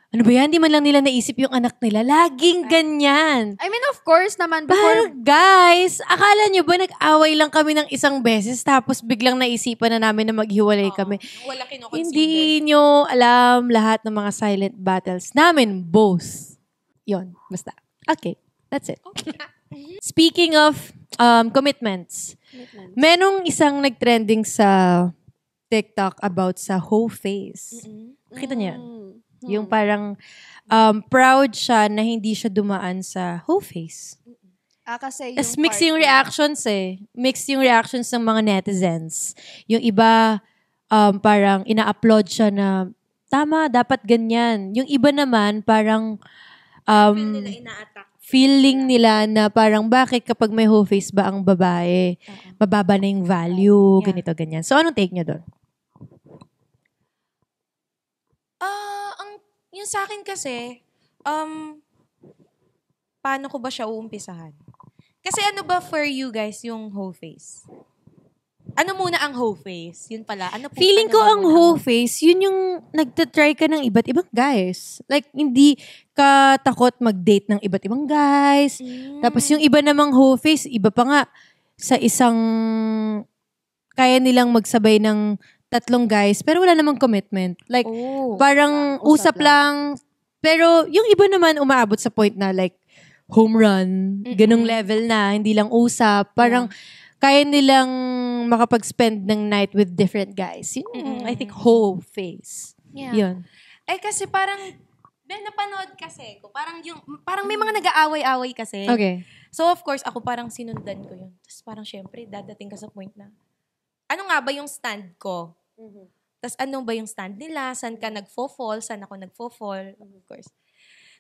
ano ba yan? Hindi man lang nila naisip yung anak nila. Laging ganyan. I mean, of course naman. Pero guys, akala nyo ba nag-away lang kami ng isang beses tapos biglang naisipan na namin na maghiwalay kami? Wala kinukonsider. Hindi nyo alam lahat ng mga silent battles namin, both. Yon, basta. Okay, that's it. Speaking of commitments, merong isang nag-trending sa TikTok about sa whole face. Nakita niyo yan? Yung parang proud siya na hindi siya dumaan sa whole face. Kasi yung mix yung reactions Mix yung reactions ng mga netizens. Yung iba, parang ina-upload siya na, tama, dapat ganyan. Yung iba naman, parang, feeling nila na parang bakit kapag may whole face ba ang babae, mababa na yung value, ganito, ganyan. So, anong take nyo doon? Yung sa akin kasi, paano ko ba siya uumpisahan? Kasi ano ba for you guys yung whole face? Ano muna ang whole face? Yun pala. Feeling ko ang whole face, yun yung nagtatry ka ng iba't ibang guys. Like, hindi ka takot mag-date ng iba't ibang guys. Tapos yung iba namang whole face, iba pa nga sa isang, kaya nilang magsabay ng 3 guys, pero wala namang commitment. Like, parang usap lang. Pero yung iba naman umaabot sa point na like, home run, ganung level na, hindi lang usap. Parang, kaya nilang makapag-spend ng night with different guys. Yun, I think, whole face. Yun. Kasi parang, napanood kasi ko. Parang may mga nag-aaway-aaway kasi. Okay. So, of course, ako parang sinundan ko yun. Tapos parang, syempre, dadating ka sa point na, ano nga ba yung stand ko? Tapos ano ba yung stand nila? Saan ka nagfo-fall? Saan ako nagfo-fall? Of course.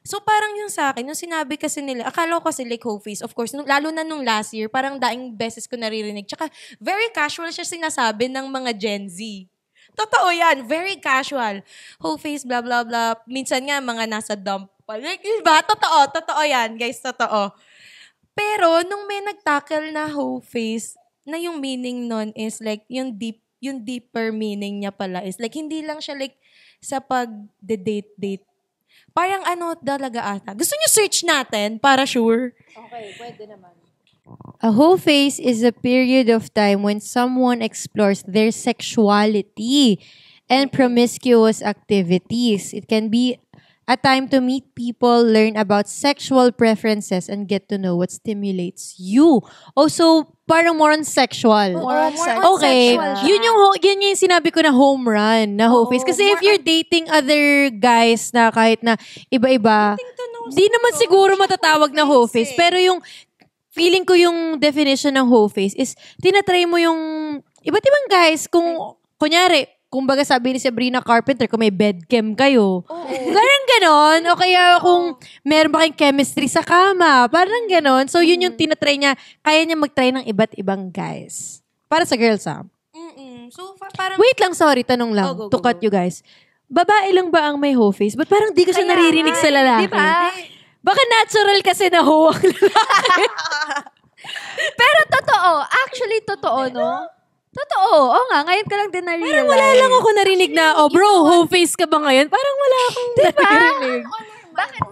So, parang yung sa akin, yung sinabi kasi nila, akala ko kasi like whole face, of course, lalo na nung last year, parang daing beses ko naririnig. Tsaka, very casual siya sinasabi ng mga Gen Z. Totoo yan, very casual. Whole face, blah, blah, blah. Minsan nga, mga nasa dump pa. Like, diba? Totoo yan, guys, totoo. Pero, nung may nag-tackle na whole face, na yung meaning nun is like, yung deeper meaning niya pala is like, hindi lang siya like, sa pag-date. Parang talaga ata. Gusto niyo search natin para sure? Okay, pwede naman. A whole face is a period of time when someone explores their sexuality and promiscuous activities. It can be a time to meet people, learn about sexual preferences, and get to know what stimulates you. Also, parang more on sexual. Okay. Yun yung sinabi ko na home run, na whole face. Kasi if you're dating other guys na kahit na iba-iba, di naman siguro matatawag na whole face. Pero yung feeling ko yung definition ng whole face is tinatry mo yung iba't ibang guys. Kung, kunyari, kumbaga sabi ni Sabrina Carpenter, kung may bedcam kayo. Parang ganon. O kaya kung meron ba kayong chemistry sa kama. Parang ganon. So, yun yung tinatry niya. Kaya niya mag-try ng iba't ibang guys. Para sa girls, So, parang... Wait lang, sorry. Tanong lang. To cut you guys. Babae lang ba ang may whole face? Ba't parang di ko siya naririnig sa lalaki? Diba? Baka natural kasi na huwag lalaki. Pero totoo. Actually, totoo, no? Totoo. Oo nga, ngayon ko lang din na-realize. Parang wala lang ako narinig na, bro, whole face ka ba ngayon? Parang wala akong narinig. Bakit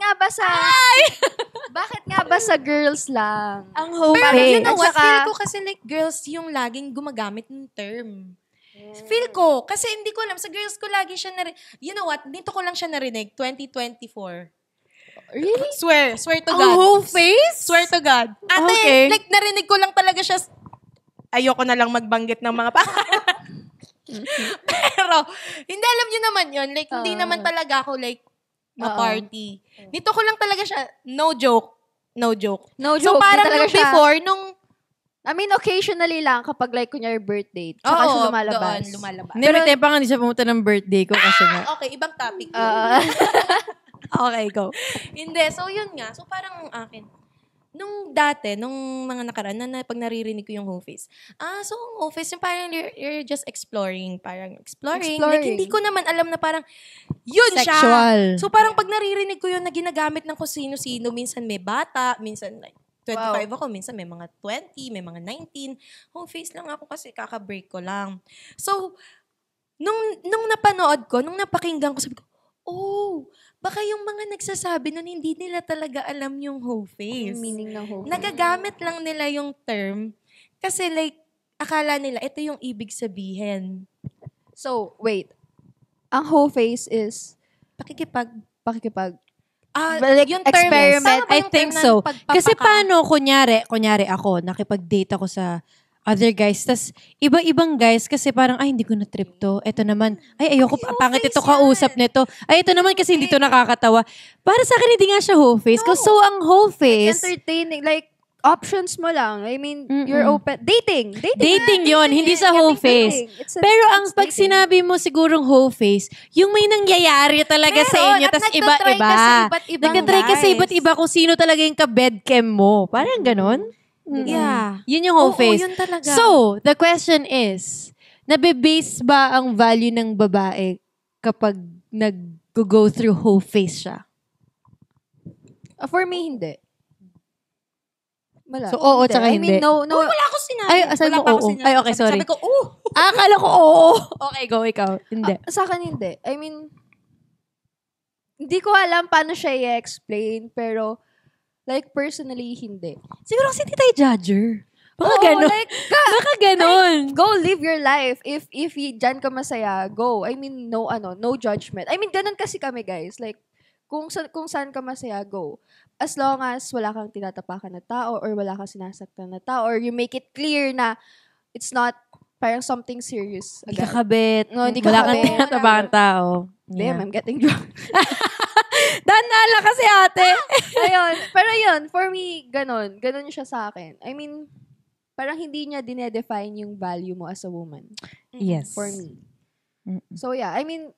nga ba sa girls lang? Ang whole Pero face. you know what? At saka- Feel ko kasi like girls yung laging gumagamit ng term. Feel ko. Kasi hindi ko alam. Sa girls ko lagi siya narinig. You know what? Dito ko lang siya narinig. 2024. Really? Swear to Ang God. whole face? Swear to God. Ate, Okay. like narinig ko lang talaga siya. Ayoko na lang magbanggit ng mga Pero, hindi alam niyo naman yun. Like, hindi naman talaga ako like ma-party. Dito ko lang talaga siya. No joke. No So, joke. parang di talaga nung siya. before, nung I mean, occasionally lang kapag like, kunyari birthday. Tsaka siya lumalabas. doon, lumalabas. Hindi, may tempa nga hindi siya pumunta ng birthday ko kasi nga. Okay, ibang topic. Okay, go. Hindi, so yun nga. So parang akin, nung dati, nung mga nakaraan, pag naririnig ko yung whole face, so ang whole face, yung parang you're just exploring. Parang exploring. Like, hindi ko naman alam na parang, yun Sexual. siya. So parang pag naririnig ko yun na ginagamit ng kung sino-sino, minsan may bata, minsan like, 25 ako, minsan may mga 20, may mga 19. Home face lang ako kasi kaka-break ko lang. So, nung napanood ko, nung napakinggan ko, sabi ko, baka yung mga nagsasabi nun, hindi nila talaga alam yung whole face. Yung meaning ng whole face. Nagagamit lang nila yung term kasi like, akala nila, ito yung ibig sabihin. So, wait. Ang whole face is Pakikipag. Like, yung term, experiment. tama ba I yung think term so. ng pagpapaka? Kasi paano, kunyari ako, nakipag-date ako sa other guys, tas iba-ibang guys kasi parang, hindi ko na-trip to. Ito naman, ayoko, pangit ito kausap nito. Ito naman kasi hindi to nakakatawa. Para sa akin, hindi nga siya whole face. No. So, ang whole face, Entertaining. Like, options mo lang. I mean, you're open. Dating yun, hindi sa whole face. Pero ang pag sinabi mo sigurong whole face, yung may nangyayari talaga sa inyo, tas iba-iba. Nagtatry ka sa iba't iba kung sino talaga yung ka-bedcam mo. Parang ganon. Yeah. Yun yung whole face. Yun talaga. So, the question is, nabe-base ba ang value ng babae kapag nag-go through whole face siya? For me, hindi. Wala. So, oo, tsaka I hindi. mean, no. Wala akong sinabi. Ay, sabi mo Wala pa ako oo. sinabi. Ay, okay, sorry. Sabi ko, Akala ko oo. Okay, go, ikaw. Hindi. Sa akin, hindi. I mean, hindi ko alam paano siya i-explain, pero, like, personally, hindi. Siguro kasi hindi tayo judger. Baka Oo, ganon. like, Baka ganon. go live your life. If dyan ka masaya, go. I mean, no judgment. I mean, ganun kasi kami, guys. Like, kung saan ka masaya, go. As long as wala kang tinatapakan na tao or wala kang sinasaktan na tao or you make it clear na it's not parang something serious. Hindi ka kabit. No, hindi Wala ka kang kabit. tinatabang tao. Damn, I'm getting drunk. Danala kasi ate. Ayun. Pero yun, for me, ganun. Ganun siya sa akin. I mean, parang hindi niya dinedefine yung value mo as a woman. Yes. For me. So yeah, I mean,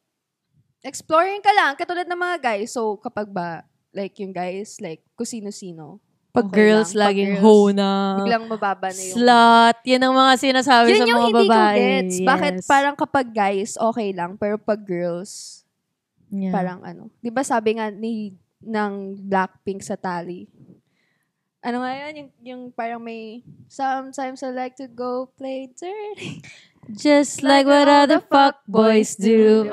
exploring ka lang, katulad ng mga guys. So, kapag ba, like yung guys, like, kung sino-sino. Pag okay girls, lang. Pag laging girls, ho na. Biglang mababa na yung... Slut. Yan ang mga sinasabi Yun sa yung mga hindi babae. ko gets. Yes. Bakit parang kapag guys, okay lang. Pero pag girls, Yeah. parang ano. Di ba sabi nga ng Blackpink sa Tally? Ano nga yun? Yung parang may, sometimes I like to go play dirty. Just like what other fuck boys do.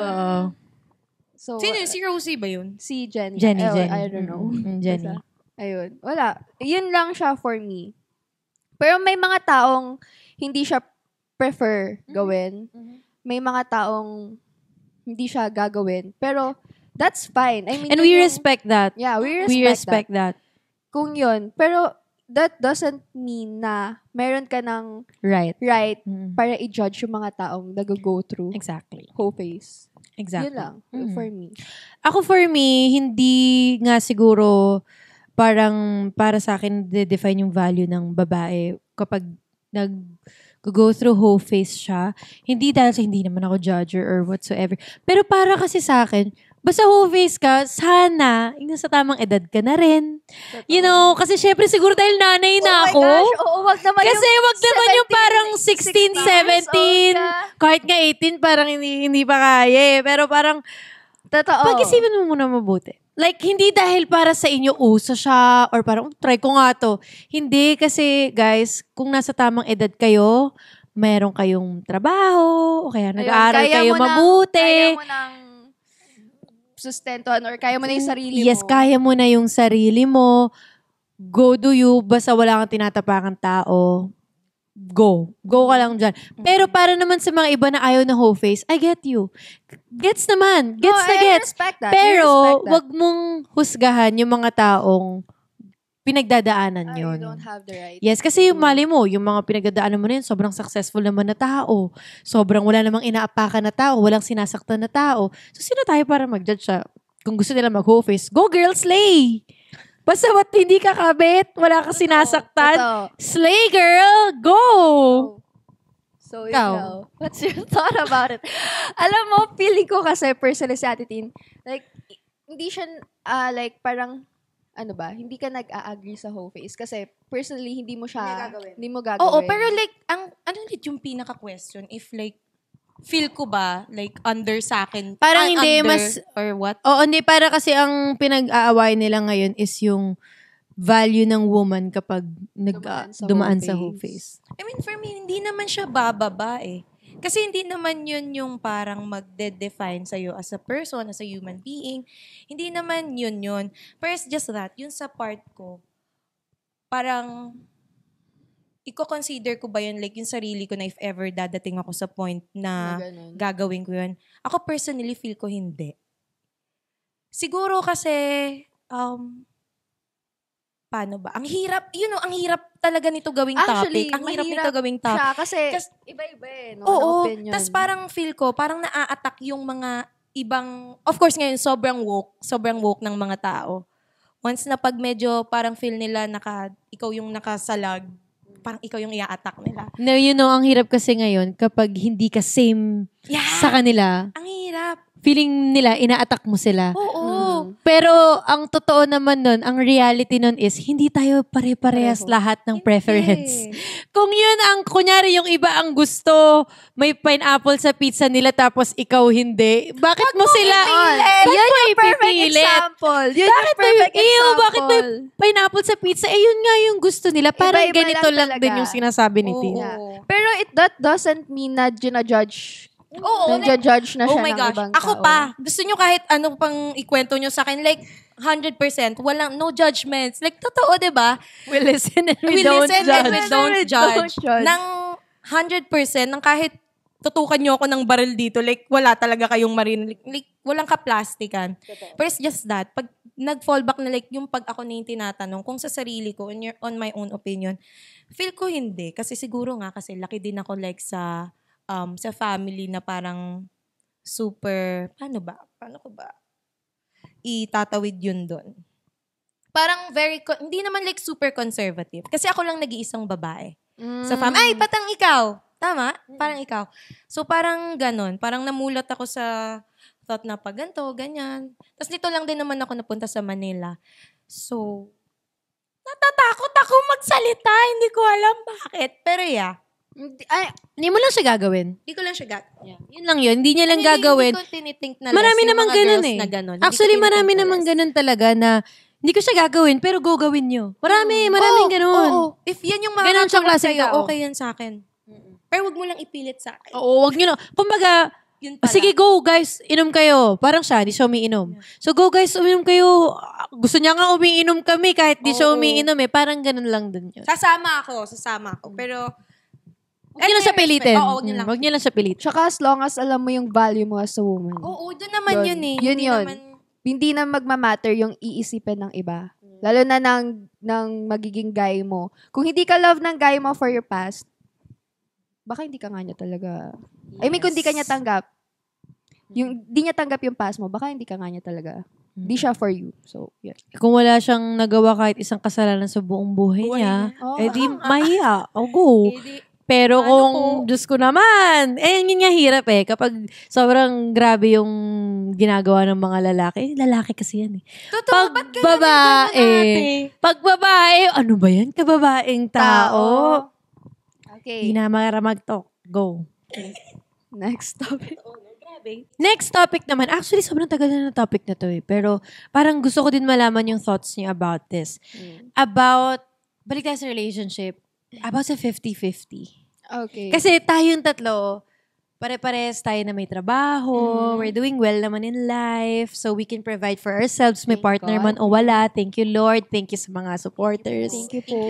So, sino? Si Rosie ba yun? si Jenny. Jenny. I don't know. Jenny. Basta, ayun. Wala. Yun lang siya for me. Pero may mga taong hindi siya prefer gawin. May mga taong hindi siya gagawin. Pero, that's fine. I mean, And we respect that. Yeah, we We respect that. that. Kung yun. Pero, that doesn't mean na meron ka ng Right. right para i-judge yung mga taong nag-go through Exactly. whole face. Exactly. Yun lang. For me. Ako for me, hindi nga siguro parang para sa akin de-define yung value ng babae kapag nag-go through whole face siya. Hindi dahil sa hindi naman ako judger or whatsoever. Pero para kasi sa akin, basta whole face ka, sana, yung sa tamang edad ka na rin. You know, kasi syempre siguro dahil nanay na ako. Oh my gosh, oo, wag naman Kasi wag naman yung parang 16, 17. Kahit nga 18, parang hindi pa kaya eh. Pero parang, Totoo. pag-isipin mo muna mabuti. Like, hindi dahil para sa inyo uso siya or parang, try ko nga to. Hindi, kasi guys, kung nasa tamang edad kayo, meron kayong trabaho, o kaya nag-aaral kaya kayo mo mabuti. Kaya mo nang sustentuhan or kaya mo na yung sarili mo. Yes, kaya mo na yung sarili mo. Go do you, basta wala kang tinatapakang tao. Go ka lang dyan. Pero para naman sa mga iba na ayaw na whole face, I get you. Gets naman. Gets na gets. Respect that. Pero, wag mong husgahan yung mga taong pinagdadaanan you yun. don't have the right. Yes, kasi yung mali mo, yung mga pinagdadaanan mo na yun, sobrang successful naman na tao. Sobrang wala namang inaapakan na tao, walang sinasaktan na tao. So, sino tayo para mag-judge siya? Kung gusto nila mag-whole face, go girl, slay! Basta hindi ka kabit, wala ka sinasaktan. Slay, girl! Go! So, ikaw, what's your thought about it? Alam mo, feeling ko kasi personally si Ate Tin, like, hindi siya, like, parang, ano ba, hindi ka nag-a-agree sa whole face. Kasi, personally, hindi mo gagawin. Oo, pero like, ano ulit yung pinaka-question? If like, feel ko ba, like, under sa akin? Parang hindi, under, mas... or what? Oo, hindi. Para kasi ang pinag-aaway nila ngayon is yung value ng woman kapag dumaan sa whole face. I mean, for me, hindi naman siya bababa eh. Kasi hindi naman yun yung parang magde-define sa'yo as a person, as a human being. Hindi naman yun. Pero it's just that, yun sa part ko, parang... Iko-consider ko ba yun, like yung sarili ko na if ever dadating ako sa point na gagawin ko yun. Ako personally feel ko hindi. Siguro kasi, paano ba? Ang hirap talaga nito gawing topic. Ang hirap nito gawing topic. Kasi iba-iba eh. No? Oo. Tas parang feel ko, parang naa-attack yung mga ibang, of course ngayon, sobrang woke ng mga tao. Once na pag medyo parang feel nila ikaw yung nakasalag, parang ikaw yung i-attack nila. No, ang hirap kasi ngayon kapag hindi ka same sa kanila. Ang hirap. Feeling nila, ina-attack mo sila. Oo. Pero ang totoo naman nun, ang reality nun is, hindi tayo pare-parehas lahat ng preference. Kung yun ang, kunyari yung iba ang gusto, may pineapple sa pizza nila tapos ikaw hindi. Bakit mo sila? Yun yung perfect example. Bakit may pineapple sa pizza? Yun nga yung gusto nila. Parang Iba-iba ganito lang din yung sinasabi ni Tin. Pero that doesn't mean na gina-judge. Oo. Nag-judge na siya ng gosh. ibang Ako tao. pa. Gusto nyo kahit ano pang ikwento nyo sa akin. Like, 100%. No judgments. Like, totoo, diba? We listen and we don't judge. Judge. Nang 100%, nang kahit tutukan nyo ako ng baril dito, like, wala talaga kayong marinig. Like, walang kaplastikan. Pero it's just that, pag nag-fall back na like, yung pag ako na yung tinatanong, kung sa sarili ko, on my own opinion, feel ko hindi. Kasi siguro nga, kasi laki din ako like sa family na parang super, paano ko ba itatawid yun doon? Parang hindi naman like super conservative. Kasi ako lang nag-iisang babae. Sa family, patang ikaw. Tama? Parang ikaw. So parang ganon. Parang namulat ako sa thought na pag ganito, ganyan. Tapos nito lang din naman ako napunta sa Manila. So, natatakot ako magsalita. Hindi ko alam bakit. Pero Hindi mo lang siya gagawin. Hindi ko lang siya gagawin. Yun lang yun. Hindi niya lang gagawin. Hindi ko tinitink na marami yung namang mga ganun girls na ganun. Actually, marami namang ganun talaga na hindi ko siya gagawin, pero go gawin nyo. Maraming ganun. Oo. If yan yung mga ganun siyang nakakawin klaseng sa'yo, tao. okay yan sa akin. Pero wag mo lang ipilit sa akin. Oo, wag nyo lang. Kumbaga, sige, go guys, inom kayo. Parang siya, di siya umiinom. So go guys, uminom kayo. Gusto niya nga umiinom kami kahit di siya umiinom eh. Parang ganun lang din yun. Sasama ako. Pero, Huwag niyo lang siya pilitin. Oo, Huwag niyo lang siya pilitin. Tsaka as long as alam mo yung value mo as a woman. Oo, doon naman yun eh. Yun. Hindi na magmamatter yung iisipin ng iba. Lalo na ng magiging guy mo. Kung hindi ka love ng guy mo for your past, baka hindi ka nga niya talaga. Yes. I mean, kung hindi ka niya tanggap, di niya tanggap yung past mo, baka hindi ka nga niya talaga. Di siya for you. So, yun. Kung wala siyang nagawa kahit isang kasalanan sa buong buhay niya, di mahiya. Go. Pero kung, Diyos ko naman, yun nga hirap eh. Kapag sobrang grabe yung ginagawa ng mga lalaki kasi yan eh. Totoo, Pag babae, ano ba yan? Kababaeng tao. Okay. Di na maramag-talk. Go. Okay. Next topic. Next topic naman. Actually, sobrang tagal na topic na to eh. Pero parang gusto ko din malaman yung thoughts niyo about this. About, balik tayo sa relationship, about sa 50-50. Okay. Kasi tayong tatlo, pare-pares tayo na may trabaho, we're doing well naman in life, so we can provide for ourselves. May Thank partner God. man o wala. Thank you, Lord. Thank you sa mga supporters. Thank you po.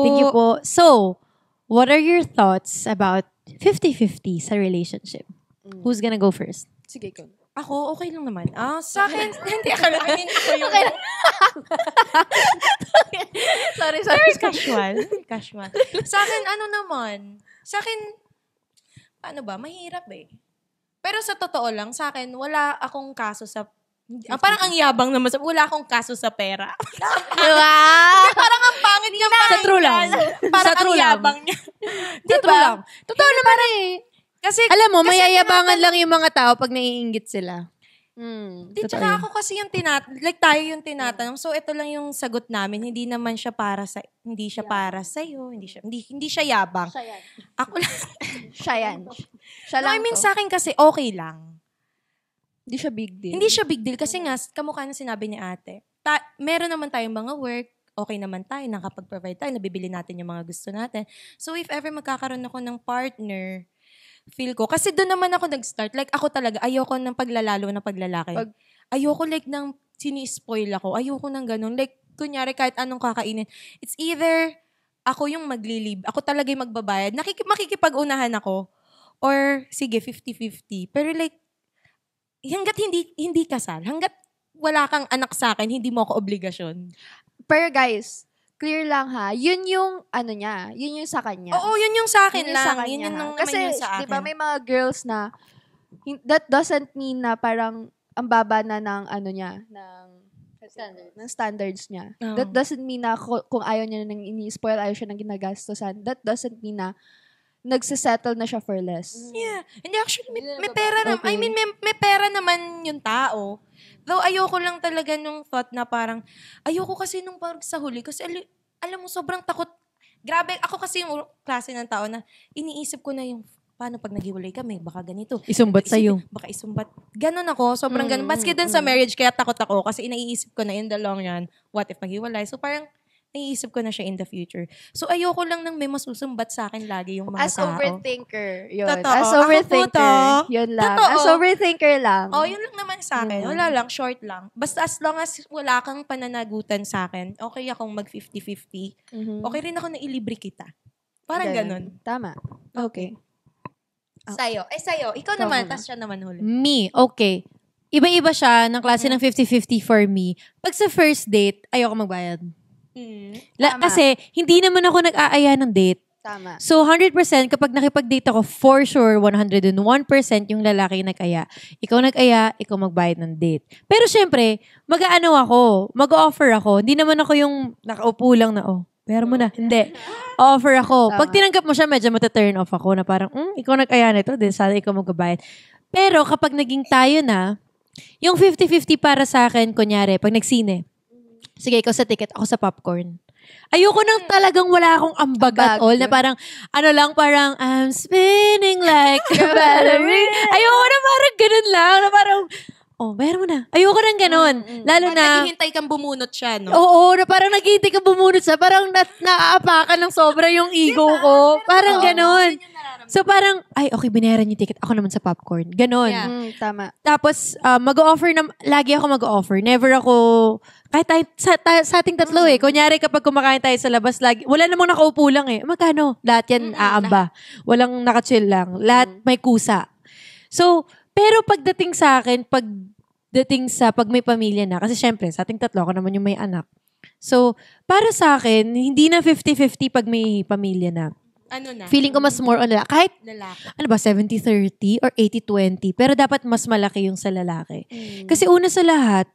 Thank you po. So, what are your thoughts about 50-50 sa relationship? Who's gonna go first? Sige, ikaw. Ako, okay lang naman. Sa akin, hindi ako naman. Ako yung... Sorry. Very casual. Sa akin, sa akin, paano ba? Mahirap eh. Pero sa totoo lang, sa akin, wala akong kaso sa... parang ang yabang naman. Wala akong kaso sa pera. Wow! Parang ang pangit niya. Sa true lang. Parang Sa true ang lang. yabang niya. Sa true lang. Totoo naman eh. Kasi, Alam mo, kasi mayayabangan lang yung mga tao pag naiinggit sila. Di, tsaka ako kasi yung tayo yung tinatanong. So, ito lang yung sagot namin. Hindi naman siya para sa, hindi siya para sa'yo. Hindi siya yabang. Siya yan. Ako lang. Siya yan. Siya No, lang I mean, to. sa akin kasi okay lang. Hindi siya big deal. Hindi siya big deal kasi nga, kamukha na sinabi ni ate. Meron naman tayong mga work, okay naman tayo, nakapag-provide tayo, nabibili natin yung mga gusto natin. So, if ever magkakaroon ako ng partner, feel ko, kasi doon naman ako nag-start. Like, ako talaga, ayoko ng paglalalo ng paglalaki. Ayoko like ng sini-spoil ako. Ayoko ng ganun. Like, kunyari, kahit anong kakainin. It's either ako yung maglilib. Ako talaga yung magbabayad. Makikipag-unahan ako. Or, sige, 50-50. Pero like, hanggat hindi kasal, hanggat wala kang anak sa akin, hindi mo ako obligasyon. Pero guys, clear lang ha, yun yung niya, yun yung sa kanya. Oo, yun yung sa akin Yun yung lang. sa kanya, Yun yung ha? naman Kasi, yung sa akin. di ba may mga girls na, that doesn't mean na parang ang baba na ng niya, ng standards niya. Oh. That doesn't mean na kung ayaw niya nang ini-spoil, ayaw siya nang ginagastosan. That doesn't mean na nagsisettle na siya for less. Yeah. Hindi, actually, may pera naman. I mean, may pera naman yung tao. Though, ayoko lang talaga nung thought na parang, ayoko kasi nung parang sa huli. Kasi, alam mo, sobrang takot. Grabe, ako kasi yung klase ng tao na iniisip ko na yung, paano pag naghiwalay kami, baka ganito. Isumbat sa'yo. Baka isumbat. Ganon ako, sobrang ganon. Maski din sa marriage, kaya takot ako. Kasi iniisip ko na in the long run, what if maghiwalay? So, parang, naiisip ko na siya in the future. So, ayoko lang nang may masusumbat sa akin lagi yung mga As tao. overthinker, yun. Totoo. As Ako overthinker, po to. yun lang. Totoo. As overthinker lang. Oh, yun lang naman sa akin. Wala lang, short lang. Basta as long as wala kang pananagutan sa akin, okay akong mag 50-50. Okay rin ako na ilibre kita. Parang ganun. Tama. Okay. Sa'yo. Sa'yo. Ikaw naman, tas siya naman huli. Me, okay. Iba-iba siya ng klase ng 50-50 for me. Pag sa first date, ayoko magbayad. Tama. Kasi, hindi naman ako nag-aaya ng date. Tama. So, 100% kapag nakipag-date ako, for sure, 101% yung lalaki yung nag-aya. Ikaw nag-aya, ikaw magbayad ng date. Pero syempre, mag-aano ako, mag-offer ako. Hindi naman ako yung nakaupo lang na, pera mo na. Hindi. Offer ako. Pag tinanggap mo siya, medyo mata-turn off ako na parang, ikaw nag-aya nito, then sana ikaw magbabayad. Pero kapag naging tayo na, yung 50-50 para sa akin, kunyari, pag nagsine, sige, ikaw sa ticket, ako sa popcorn. Ayoko nang talagang wala akong ambag at all, na parang, parang, I'm spinning like a ballerina. Ayoko na parang ganun lang, na parang, bayar mo na. Ayoko nang ganun. Lalo na, naghihintay kang bumunot siya, no? oo, na parang naghihintay ka bumunot sa, parang naaapakan ng sobra yung ego ko. Parang ganun. So parang, okay, binayaran yung ticket. Ako naman sa popcorn. Ganon. Yeah. Tama. Tapos, mag-o-offer lagi ako mag-o-offer. Never ako, kahit tayo, sa ating tatlo Kunyari kapag kumakain tayo sa labas, lagi, wala namang nakaupo lang Magkano? Lahat yan aamba. Walang nakachill lang. Lahat may kusa. So, pero pagdating sa akin, pag may pamilya na, kasi syempre, sa ating tatlo, ako naman yung may anak. So, para sa akin, hindi na 50-50 pag may pamilya na. Ano na? Feeling ko mas more on lalaki. Kahit, lalaki. 70-30 or 80-20. Pero dapat mas malaki yung sa lalaki. Kasi una sa lahat,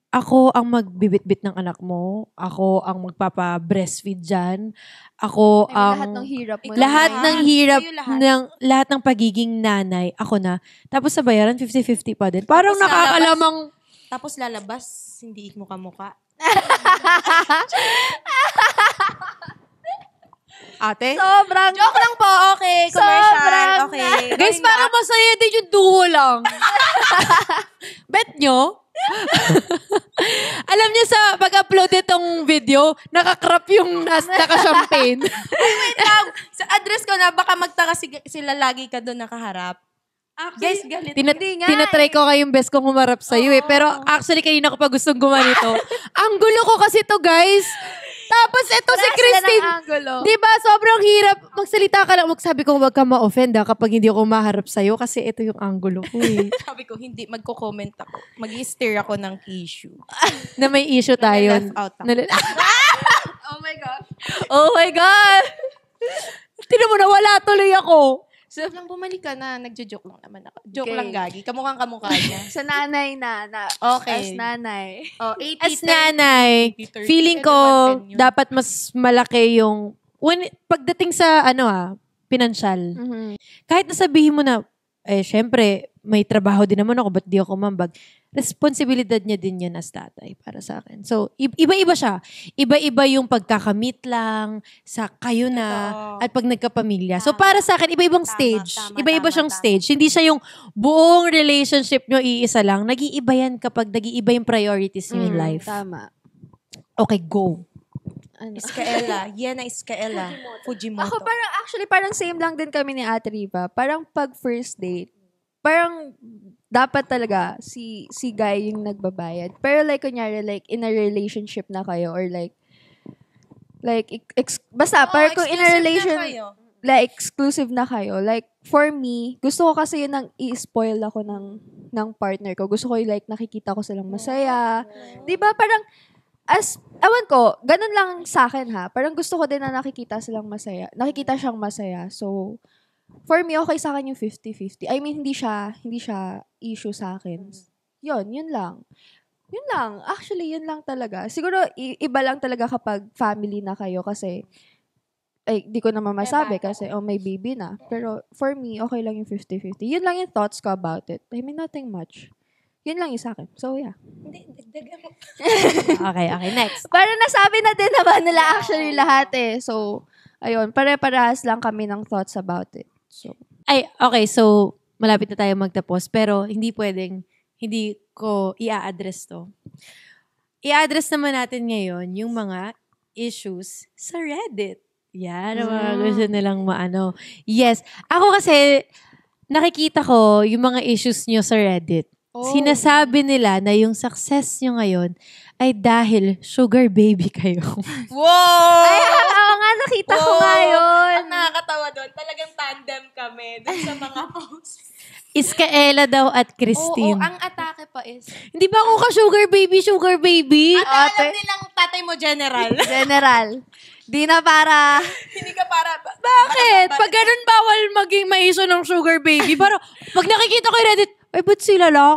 ako ang magbibitbit ng anak mo. Ako ang magpapa-breastfeed dyan. Ako lahat ng hirap mo. Lahat ng hirap, Sa'yo lahat ng pagiging nanay, ako na. Tapos sa bayaran, 50-50 pa din. Parang Tapos nakakalamang... Tapos lalabas, hindi mo kamukha. Ate? Sobrang. Joke lang po, okay. Commercial, Sobrang okay. Guys, parang masaya din yung duo lang. Bet nyo? Alam niyo sa pag-upload itong video, nakakrap yung naka-champagne. Wait lang. Sa address ko na, baka magtaka sila lagi ka doon nakaharap. Guys, galit. Tinatry ko kayong best kong humarap sa'yo eh. Pero actually, kanina ko pa gustong gumanito. Ang gulo ko kasi to guys. Tapos ito si Christine. Diba, sobrang hirap. Magsalita ka lang. Sabi ko, wag ka ma-offend kapag hindi ako maharap sa'yo kasi ito yung angulo ko eh. Sabi ko, hindi, magko-comment ako. Mag-i-steer ako ng issue. Na may issue tayo. Left out ako. Oh my God. Oh my God! Tinan mo na, wala tuloy ako. So, lang bumalik ka na, nagjo-joke lang naman ako. Joke Okay. lang, Gagi. Kamukhang kamukha niya. Sa nanay na. Okay. As nanay. Oh, 80, As nanay, 30, feeling ko 10 yun. dapat mas malaki yung pagdating sa pinansyal. Mm-hmm. Kahit nasabihin mo na syempre may trabaho din naman ako, ba't di ako mambag? Responsibilidad niya din yan as tatay para sa akin. So, iba-iba siya. Iba-iba yung pagkakamit lang sa kayo na at pag nagkapamilya. So, para sa akin, iba-ibang stage. Iba-iba siyang stage. Hindi siya yung buong relationship nyo iisa lang. Nag-iiba yan kapag nag-iiba yung priorities niyo in life. Tama. Okay, go. Iskaela. Yena Iskaela. Fujimoto. Ako parang same lang din kami ni Ate Riva. Parang pag first date, parang dapat talaga si guy yung nagbabayad. Pero like, kunyari, like, in a relationship na kayo or basta, parang kung in a exclusive na kayo. Like, for me, gusto ko kasi yun nang i-spoil ako ng partner ko. Gusto ko yung like, nakikita ko silang masaya. Diba, parang, ewan ko, ganun lang sa akin ha. Parang gusto ko din na nakikita siyang masaya. So, for me, okay sa akin yung 50-50. I mean, hindi siya issue sa akin. Yun lang. Yun lang. Actually, yun lang talaga. Siguro, iba lang talaga kapag family na kayo kasi, di ko naman masabi kasi, may baby na. Pero, for me, okay lang yung 50-50. Yun lang yung thoughts ko about it. I mean, nothing much. Yun lang yung sa akin. So, yeah. Hindi, dagdagan mo. Okay, next. Parang nasabi na din naman nila actually lahat eh. So, ayun, pare-parehas lang kami ng thoughts about it. So, okay, so malapit na tayo magtapos pero hindi ko i-address to. I-address naman natin ngayon yung mga issues sa Reddit. Yan, ang mga gusto nilang maano. Yes, ako kasi nakikita ko yung mga issues nyo sa Reddit. Sinasabi nila na yung success nyo ngayon ay dahil sugar baby kayo. Wow! ay, oo nga, nakita ko nga yun. Ang nakakatawa doon, talagang tandem kami doon sa mga posts. Iskaela daw at Christine. Oo, ang atake pa is. Hindi ba ako ka sugar baby? At alam nilang tatay mo general. General. Di na para... Hindi ka para... Bakit? Pag ganun bawal maging maiso ng sugar baby. Pero pag nakikita ko yung Reddit, ay, ba't sila lang?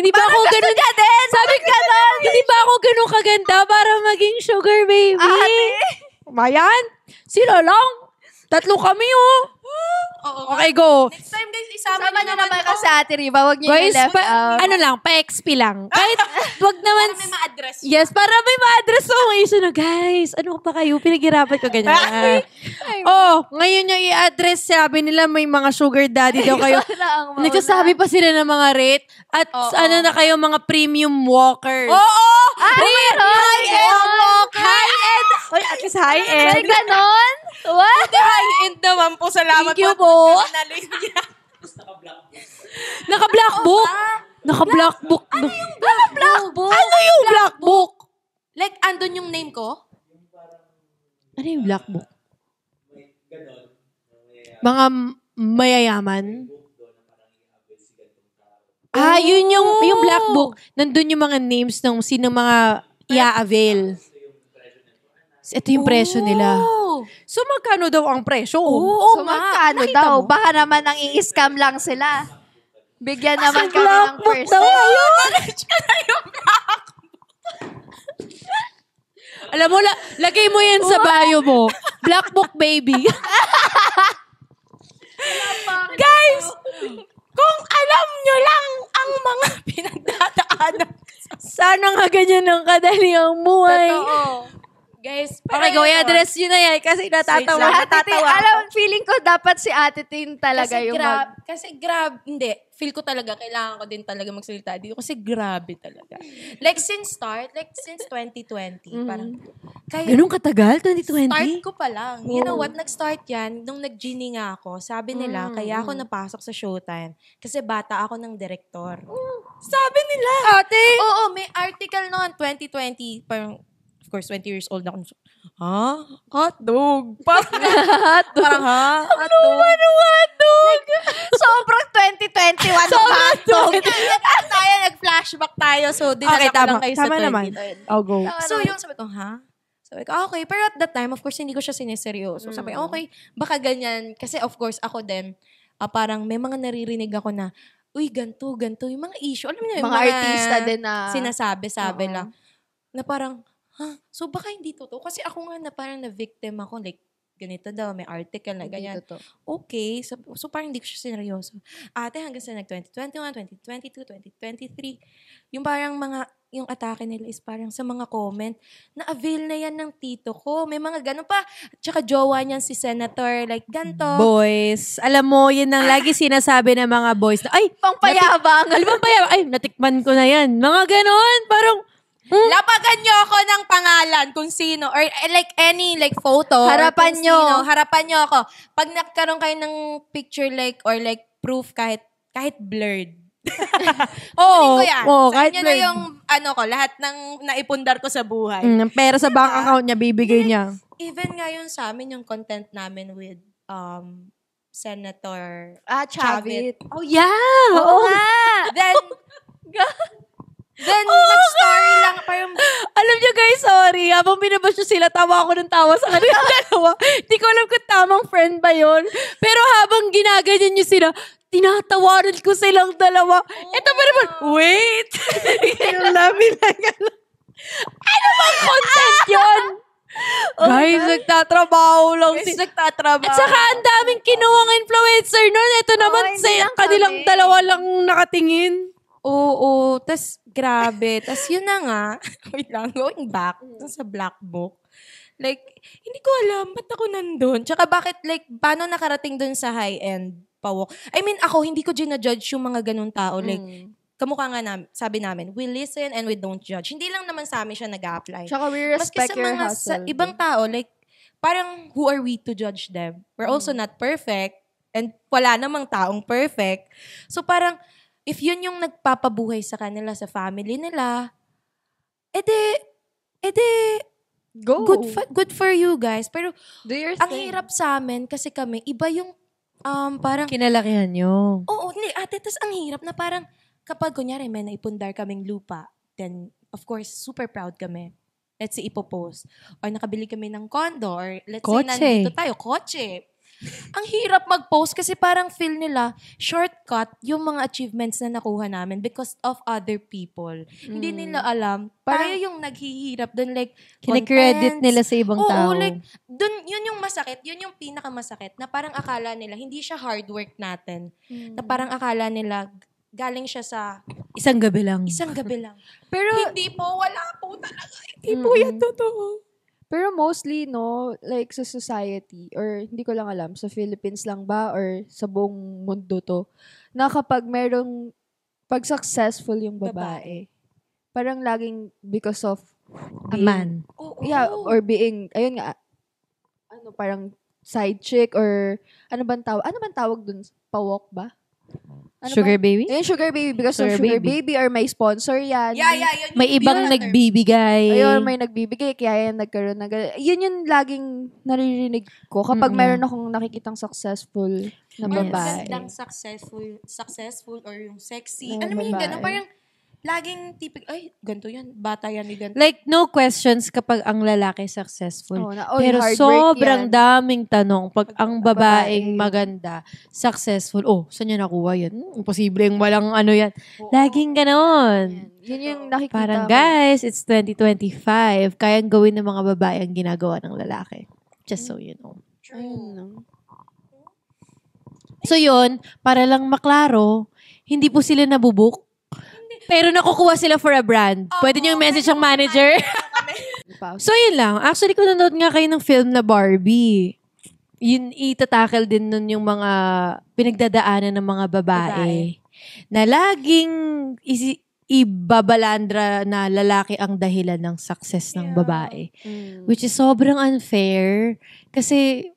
Hindi ba ako ganun? Sabi ka nun, hindi ba ako ganun kaganda para maging sugar baby? Mayan, sila lang. 3 kami, oh. Oo. Okay, go. Next time, guys, isama Sama niyo na naman kasi Ate Riva. Huwag niyo Guys, i-left out. ano lang, pa-XP lang. Kahit, wag naman. Para may ma-address. Yes, para may ma-address ko ang issue na, guys, ano pa kayo? Pinaghirapan ko ganyan. Ngayon yung i-address, sabi nila may mga sugar daddy daw kayo. Nagsasabi pa sila ng mga rate at ano na kayo, mga premium walkers. Oo! High-end walker! High-end! Uy, at least high-end. May ganon? What? High-end naman po. Salamat Thank you po. po. Naka-black book. Naka-black book. Ano yung Black book? Ano yung black book? Like, andun yung name ko? Ano yung black book? Mga mayayaman? Yun yung black book. Nandun yung mga names ng sino mga i-avail. Ito yung presyo nila. So, magkano daw ang presyo? So, magkano daw? Baka naman ang i-scam lang sila. Bigyan naman kami ng person. Alam mo, lagay mo yan sa bio mo. Black book, baby. Guys, kung alam nyo lang ang mga pinagdadaanan. Sana nga ganyan ang kadali ang buhay. Totoo. Guys, Okay, go i-address nyo na yan kasi natatawa. Alam, feeling ko dapat si Ate Tin talaga yung Kasi hindi. Feel ko talaga, kailangan ko din talaga magsalita dito kasi grabe talaga. Like, since 2020, parang, Ganun katagal? 2020? start ko pa lang. You know what? Nag-start yan, nung nag-genie nga ako, sabi nila, kaya ako napasok sa Showtime kasi bata ako ng direktor. Sabi nila. Ate! Oo, may article noon, 2020, parang, of course, 20 years old ako. Ha? Hotdog. Parang ha? Hotdog. Hotdog! sobrang 2021 hotdog. Nag-flashback tayo. So, dinala ko lang kayo sa 20. Naman. I'll go. So, yung sabi ko, ha? Sabi ko, okay. Pero at that time, of course, hindi ko siya sineseryoso. Sabi ko, okay, baka ganyan. Kasi of course, ako din, parang may mga naririnig ako na, uy, ganto. Yung mga issue. Alam niyo, yung mga artista din na sinasabi lang. Na parang, so baka hindi totoo. Kasi ako nga na parang na-victim ako. Like, ganito daw, may article na ganyan. Okay. So parang hindi ko siya sineryoso. Ate, hanggang sa nag-2021, 2022, 2023, yung parang yung atake nila is parang sa mga comment, na-avail na yan ng tito ko. May mga ganun pa. Tsaka jowa niyan si Senator, like, ganto. Boys. Alam mo, yun ang lagi sinasabi ng mga boys. Ay, pangpayabang. Alam mo, payabang. Ay, natikman ko na yan. Mga ganon. Parang, lapagan nyo ako ng pangalan kung sino or like any like photo harapan nyo ako pag nagkaroon kayo ng picture like or like proof kahit blurred. kahit blurred. Na yung lahat ng naipundar ko sa buhay. Pera sa bank account niya bibigay niya. Even ngayon sa amin yung content namin with Senator Chavit. Oh yeah. Oo nga. Then, nag-story lang. Parang, alam niyo guys, sorry. Habang binabas niyo sila, tawa ako ng tawa sa kanila dalawa. Hindi ko alam kung tamang friend ba yon. Pero habang ginaganyan niyo sila, tinatawaran ko silang dalawa. Ito pa naman, wait! Yung labi lang. Ano bang content yun? Guys, nagtatrabaho lang. Nagtatrabaho. At saka ang daming kinuwang influencer nun. Ito naman, sa kanilang dalawa lang nakatingin. Oo, tas grabe. Tas yun na nga, wait lang, going back sa Black Book. Like, hindi ko alam, ba't ako nandun? Tsaka bakit, like, paano nakarating dun sa high-end pawok? I mean, ako, hindi ko ginajudge yung mga ganun tao. Like, kamukha nga sabi namin, we listen and we don't judge. Hindi lang naman sa amin siya nag-a-apply. Tsaka we respect your hustle. Sa ibang tao, like, parang, who are we to judge them? We're also not perfect. And wala namang taong perfect. So, parang, if yun yung nagpapabuhay sa kanila, sa family nila, go. Good for you guys. Pero, do your ang thing. hirap sa amin, kasi kami, iba yung, parang, kinalakihan nyo. oo, hindi, ate, tas ang hirap na parang, kapag, kunyari, may naipundar kaming lupa, then, of course, super proud kami. Let's say, ipopost. Or nakabili kami ng condo, or let's say, nandito tayo, kotse. Ang hirap mag-post kasi parang feel nila shortcut yung mga achievements na nakuha namin because of other people. Hindi nila alam. Tayo yung naghihirap dun, like, kinikredit nila sa ibang tao. Oo, like, dun, yun yung masakit. Yun yung pinakamasakit na parang akala nila, hindi siya hard work natin. Na parang akala nila, galing siya sa isang gabi lang. Pero, hindi po, wala po talaga. Hindi po yan totoo. Pero mostly, no, like sa society, or hindi ko lang alam, sa Philippines lang ba, or sa buong mundo to, na kapag pag successful yung babae, parang laging because of a man. Yeah, or being, ayun nga, parang side chick, or ano bang tawag dun? Pawok ba? Sugar baby? Ayun, sugar baby. Because of sugar baby or may sponsor yan. Yeah. May ibang nagbibigay. Ayun, may nagbibigay. Kaya yan nagkaroon ng... Yun yung laging naririnig ko kapag meron akong nakikitang successful na babae. Magandang successful or yung sexy. Alam mo yung gano'n, parang laging tipik, ay, ganito yan, bata yan, ganito. Like, no questions kapag ang lalaki successful. Pero hard sobrang work yan. daming tanong pag ang babaeng maganda, successful. Oh, saan niya nakuha yan? Imposible yung walang ano yan. Laging ganon. Yun yung nakikita parang, guys, it's 2025. Kayang gawin ng mga babae ang ginagawa ng lalaki. Just so you know. True. So yun, para lang maklaro, hindi po sila nabubuk. Pero nakukuha sila for a brand. Pwede niyo yung message ang manager. pa. So, yun lang. Actually, kung nanood nga kayo ng film na Barbie, yun itatakal din nun yung mga pinagdadaanan ng mga babae. Na laging ibabalandra na lalaki ang dahilan ng success ng babae. Which is sobrang unfair. Kasi,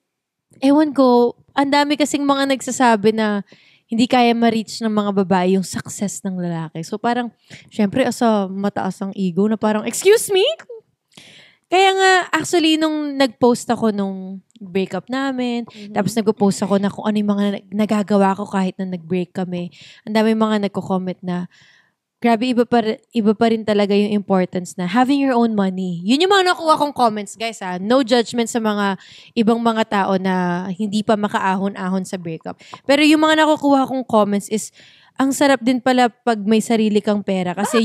ewan ko, ang dami kasing mga nagsasabi na hindi kaya ma-reach ng mga babae yung success ng lalaki. So parang, syempre, asa mataas ang ego na parang, excuse me? Kaya nga, actually, nung nag-post ako nung breakup namin, tapos nag-post ako na kung ano yung mga nagagawa ko kahit na nag-break kami, ang dami mga nagko-comment na, grabe, iba pa rin talaga yung importance na having your own money. Yun yung mga nakuha kong comments, guys, ha. No judgment sa mga ibang mga tao na hindi pa makaahon-ahon sa breakup. Pero yung mga nakukuha kong comments is, ang sarap din pala pag may sarili kang pera. Kasi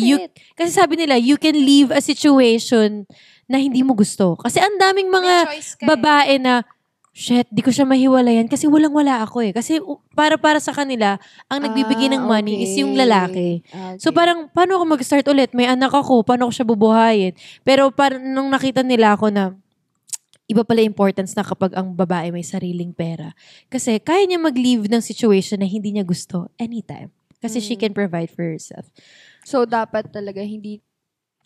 kasi sabi nila, you can leave a situation na hindi mo gusto. Kasi ang daming mga babae na, shit, di ko siya mahiwalayan kasi walang-wala ako eh. Kasi para sa kanila, ang nagbibigay ng money is yung lalaki. Okay. So parang, paano ako mag-start ulit? May anak ako, paano ko siya bubuhayin? Pero nung nakita nila ako na, iba pala importance na kapag ang babae may sariling pera. Kasi kaya niya mag-leave ng situation na hindi niya gusto anytime. Kasi she can provide for herself. So dapat talaga hindi,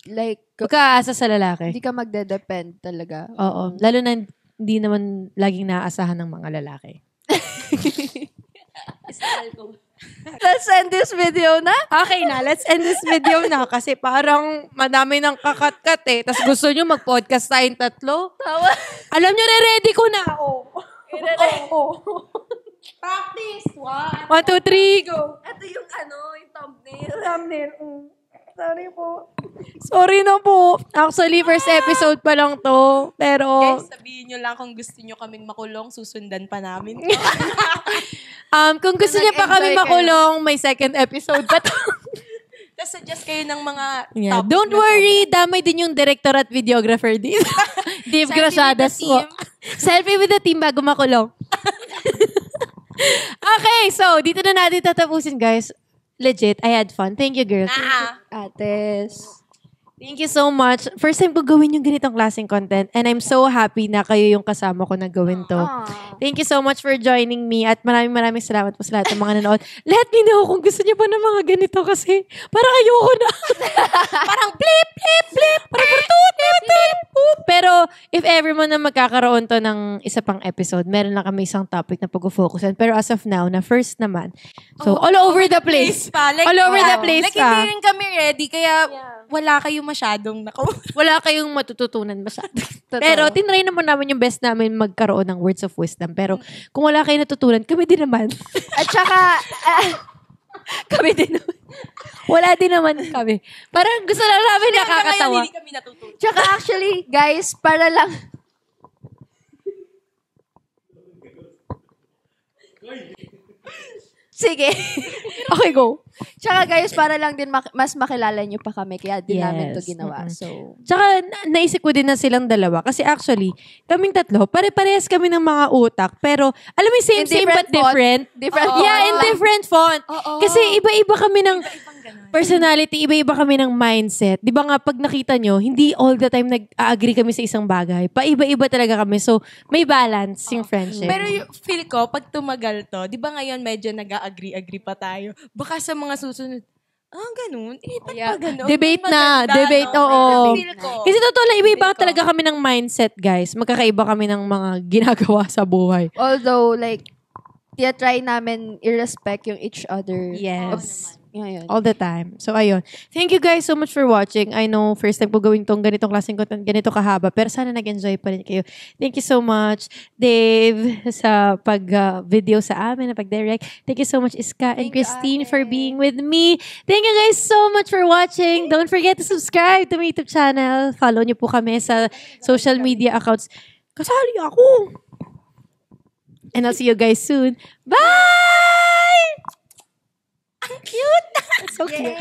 like, pagkaasa sa lalaki. Hindi ka magde-depend talaga. Oo. Lalo na hindi naman laging naaasahan ng mga lalaki. Let's end this video na? Okay na, let's end this video na kasi parang madami ng kakat-kat eh. Tapos gusto nyo mag-podcast tayong tatlo? Tawa. Alam nyo, re-ready ko na. Practice. 1, 2, 3, go. Ito yung yung thumbnail. Thumbnail. Sorry na po. Actually, first episode pa lang to. Pero... Guys, sabihin nyo lang kung gusto nyo kaming makulong, susundan pa namin. Kung gusto nyo pa kami makulong, may second episode pa to. Tapos suggest kayo ng mga topic. Don't worry, damay din yung director at videographer din. Dave Graciadas po. Selfie with the team bago makulong. Okay, so dito na natin tatapusin, guys. Legit, I had fun. Thank you, girls. Ates. Thank you so much. First time ko gawin yung ganitong klaseng content and I'm so happy na kayo yung kasama ko na gawin to. Thank you so much for joining me at maraming salamat po sa lahat ng mga nanood. Let me know kung gusto niyo pa ng mga ganito kasi parang ayoko na. Parang blip, blip, blip. Parang pero if ever mo na magkakaroon to ng isa pang episode, meron lang kami isang topic na pag-focusan. Pero as of now, na first naman. So, all over the place. Like, all over the place like, hindi rin kami ready, kaya wala kayong masyadong wala kayong matututunan masyado. Pero tinry naman namin yung best namin magkaroon ng words of wisdom. Pero kung wala kayong natutunan, kami din naman. At saka, kami din naman. Wala din naman kami. Parang gusto lang namin nakakatawa. Hindi kami natutunan. Tsaka actually, guys, para lang... Sige. Okay, go. Tsaka guys, para lang din mas makilala nyo pa kami. Kaya din namin to ginawa. So, tsaka naisip ko din na silang dalawa. Kasi actually, kaming tatlo, pare-parehas kami ng mga utak. Pero, alam mo, same but different. In different font. Kasi iba-iba kami ng personality, iba-iba kami ng mindset. Di ba nga, pag nakita nyo, hindi all the time nag-agree kami sa isang bagay. Paiba-iba talaga kami. So, may balance yung friendship. Pero feel ko, pag tumagal to, di ba ngayon medyo nag-agree pa tayo? Baka sa mga susunod, ganun? Ba't pa ganun? Debate na. Debate, oo. Kasi totoo lang, iba-iba talaga kami ng mindset, guys. Magkakaiba kami ng mga ginagawa sa buhay. Although, like, try namin i-respect yung each other. Yes. Ngayon. All the time. So, ayun. Thank you guys so much for watching. I know, first time po gawin tong ganitong klaseng content, ganito kahaba, pero sana nag-enjoy pa rin kayo. Thank you so much, Dave, sa pag-video sa amin, na pag-direct. Thank you so much, Iska and Christine, for being with me. Thank you guys so much for watching. Don't forget to subscribe to my YouTube channel. Follow niyo po kami sa social media accounts. Kasali ako! And I'll see you guys soon. Bye! Ang cute! So cute.